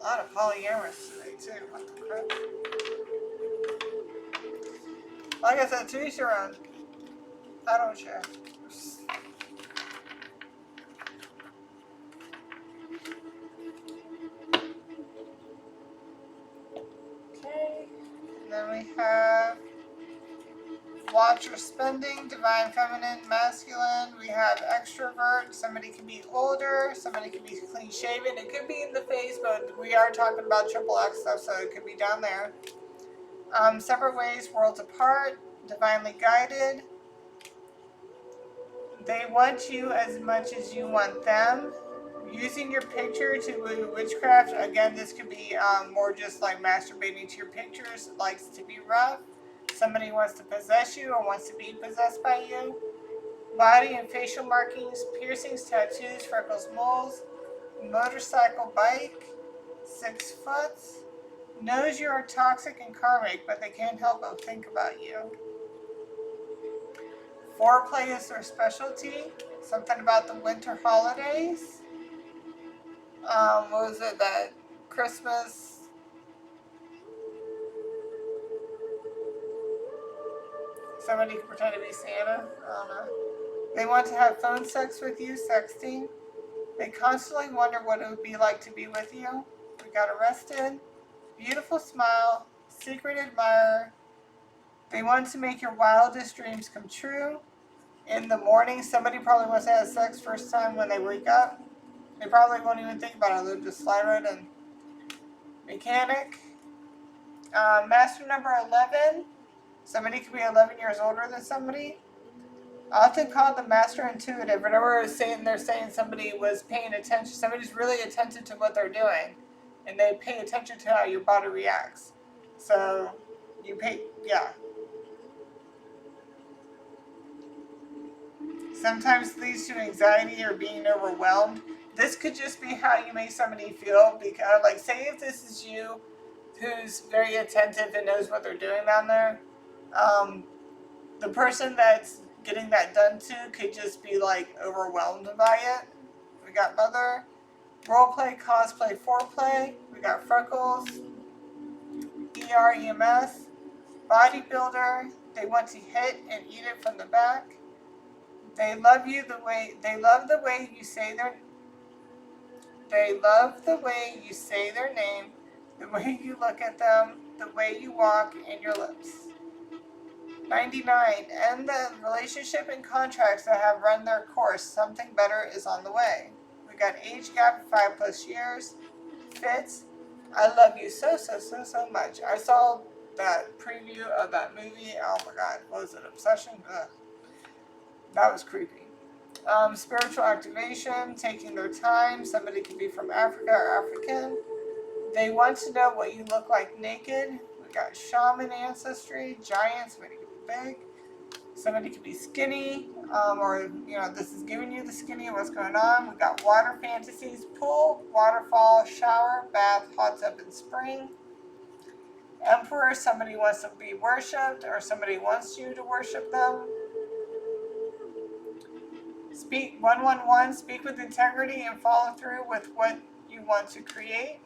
A lot of polyamorous today too. What the crap? Like I said, to each your own. I don't share. Okay. And then we have watch your spending, divine feminine, masculine. We have extrovert. Somebody can be older. Somebody can be clean shaven. It could be in the face, but we are talking about XXX stuff, so it could be down there. Separate ways, worlds apart, divinely guided. They want you as much as you want them. Using your picture to do witchcraft. Again, this could be more just like masturbating to your pictures. Likes to be rough. Somebody wants to possess you or wants to be possessed by you. Body and facial markings, piercings, tattoos, freckles, moles. Motorcycle, bike. 6 foot. Knows you are toxic and karmic, but they can't help but think about you. Foreplay is their specialty. Something about the winter holidays. What was it? That Christmas. Somebody could pretend to be Santa. I don't know. They want to have phone sex with you, sexting. They constantly wonder what it would be like to be with you. We got arrested. Beautiful smile. Secret admirer. They want to make your wildest dreams come true. In the morning, somebody probably wants to have sex first time when they wake up. They probably won't even think about it. They'll just slide right in. Mechanic. Master number 11. Somebody could be 11 years older than somebody. Often called the master intuitive. Whenever they're saying somebody was paying attention, somebody's really attentive to what they're doing. And they pay attention to how your body reacts. So, yeah. Sometimes leads to anxiety or being overwhelmed. This could just be how you make somebody feel. Because, like, say if this is you who's very attentive and knows what they're doing down there, the person that's getting that done to could just be, like, overwhelmed by it. We got mother, roleplay, cosplay, foreplay. We got freckles, EMS, bodybuilder. They want to hit and eat it from the back. They love the way you say their name, the way you look at them, the way you walk, and your lips. 99. End the relationship and contracts that have run their course. Something better is on the way. We got age gap of 5+ years. Fits. I love you so much. I saw that preview of that movie. Oh my god, what was it? Obsession? Ugh. That was creepy. Spiritual activation, taking their time. Somebody could be from Africa or African. They want to know what you look like naked. We got shaman ancestry, giant. Somebody could be big. Somebody could be skinny, or this is giving you the skinny. What's going on? We got water fantasies, pool, waterfall, shower, bath, hot tub in spring. Emperor, somebody wants to be worshipped, or somebody wants you to worship them. Speak 111, speak with integrity and follow through with what you want to create.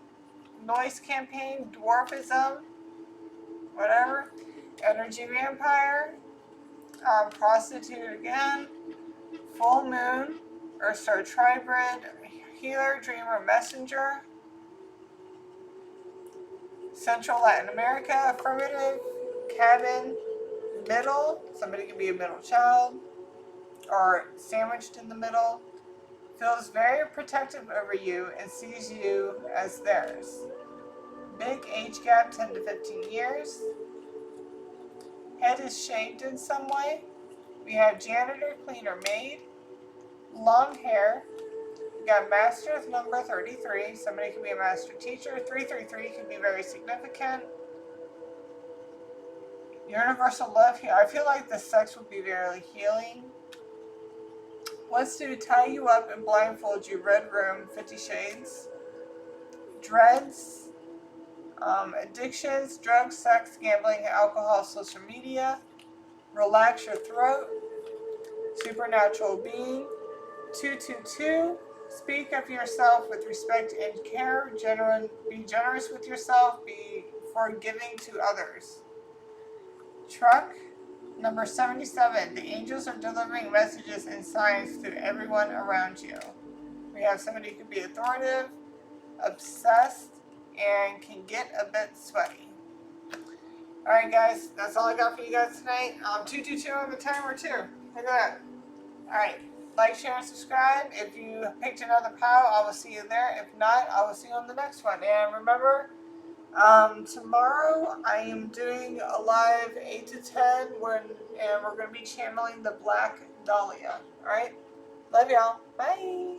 Noise campaign, dwarfism, whatever. Energy vampire, prostitute again. Full moon, Earth Star tribrid, healer, dreamer, messenger. Central Latin America, affirmative, cabin, middle. Somebody could be a middle child or sandwiched in the middle. Feels very protective over you and sees you as theirs. Big age gap, 10 to 15 years. Head is shaved in some way. We have janitor, cleaner, maid. Long hair. We got master's number 33. Somebody could be a master teacher. 333 can be very significant. Universal love here. I feel like the sex would be very healing. Wants to tie you up and blindfold you. Red room, 50 shades. Dreads. Addictions, drugs, sex, gambling, alcohol, social media. Relax your throat. Supernatural being. 222. Speak of yourself with respect and care. Be generous with yourself. Be forgiving to others. Truck number 77. The angels are delivering messages and signs to everyone around you. We have somebody who could be authoritative, obsessed, and can get a bit sweaty. Alright guys, that's all I got for you guys tonight. 222 on the timer too. Look at that. Alright, like, share, and subscribe. If you picked another pile, I will see you there. If not, I will see you on the next one. And remember, tomorrow I am doing a live 8 to 10 and we're going to be channeling the Black Dahlia. Alright? Love y'all. Bye.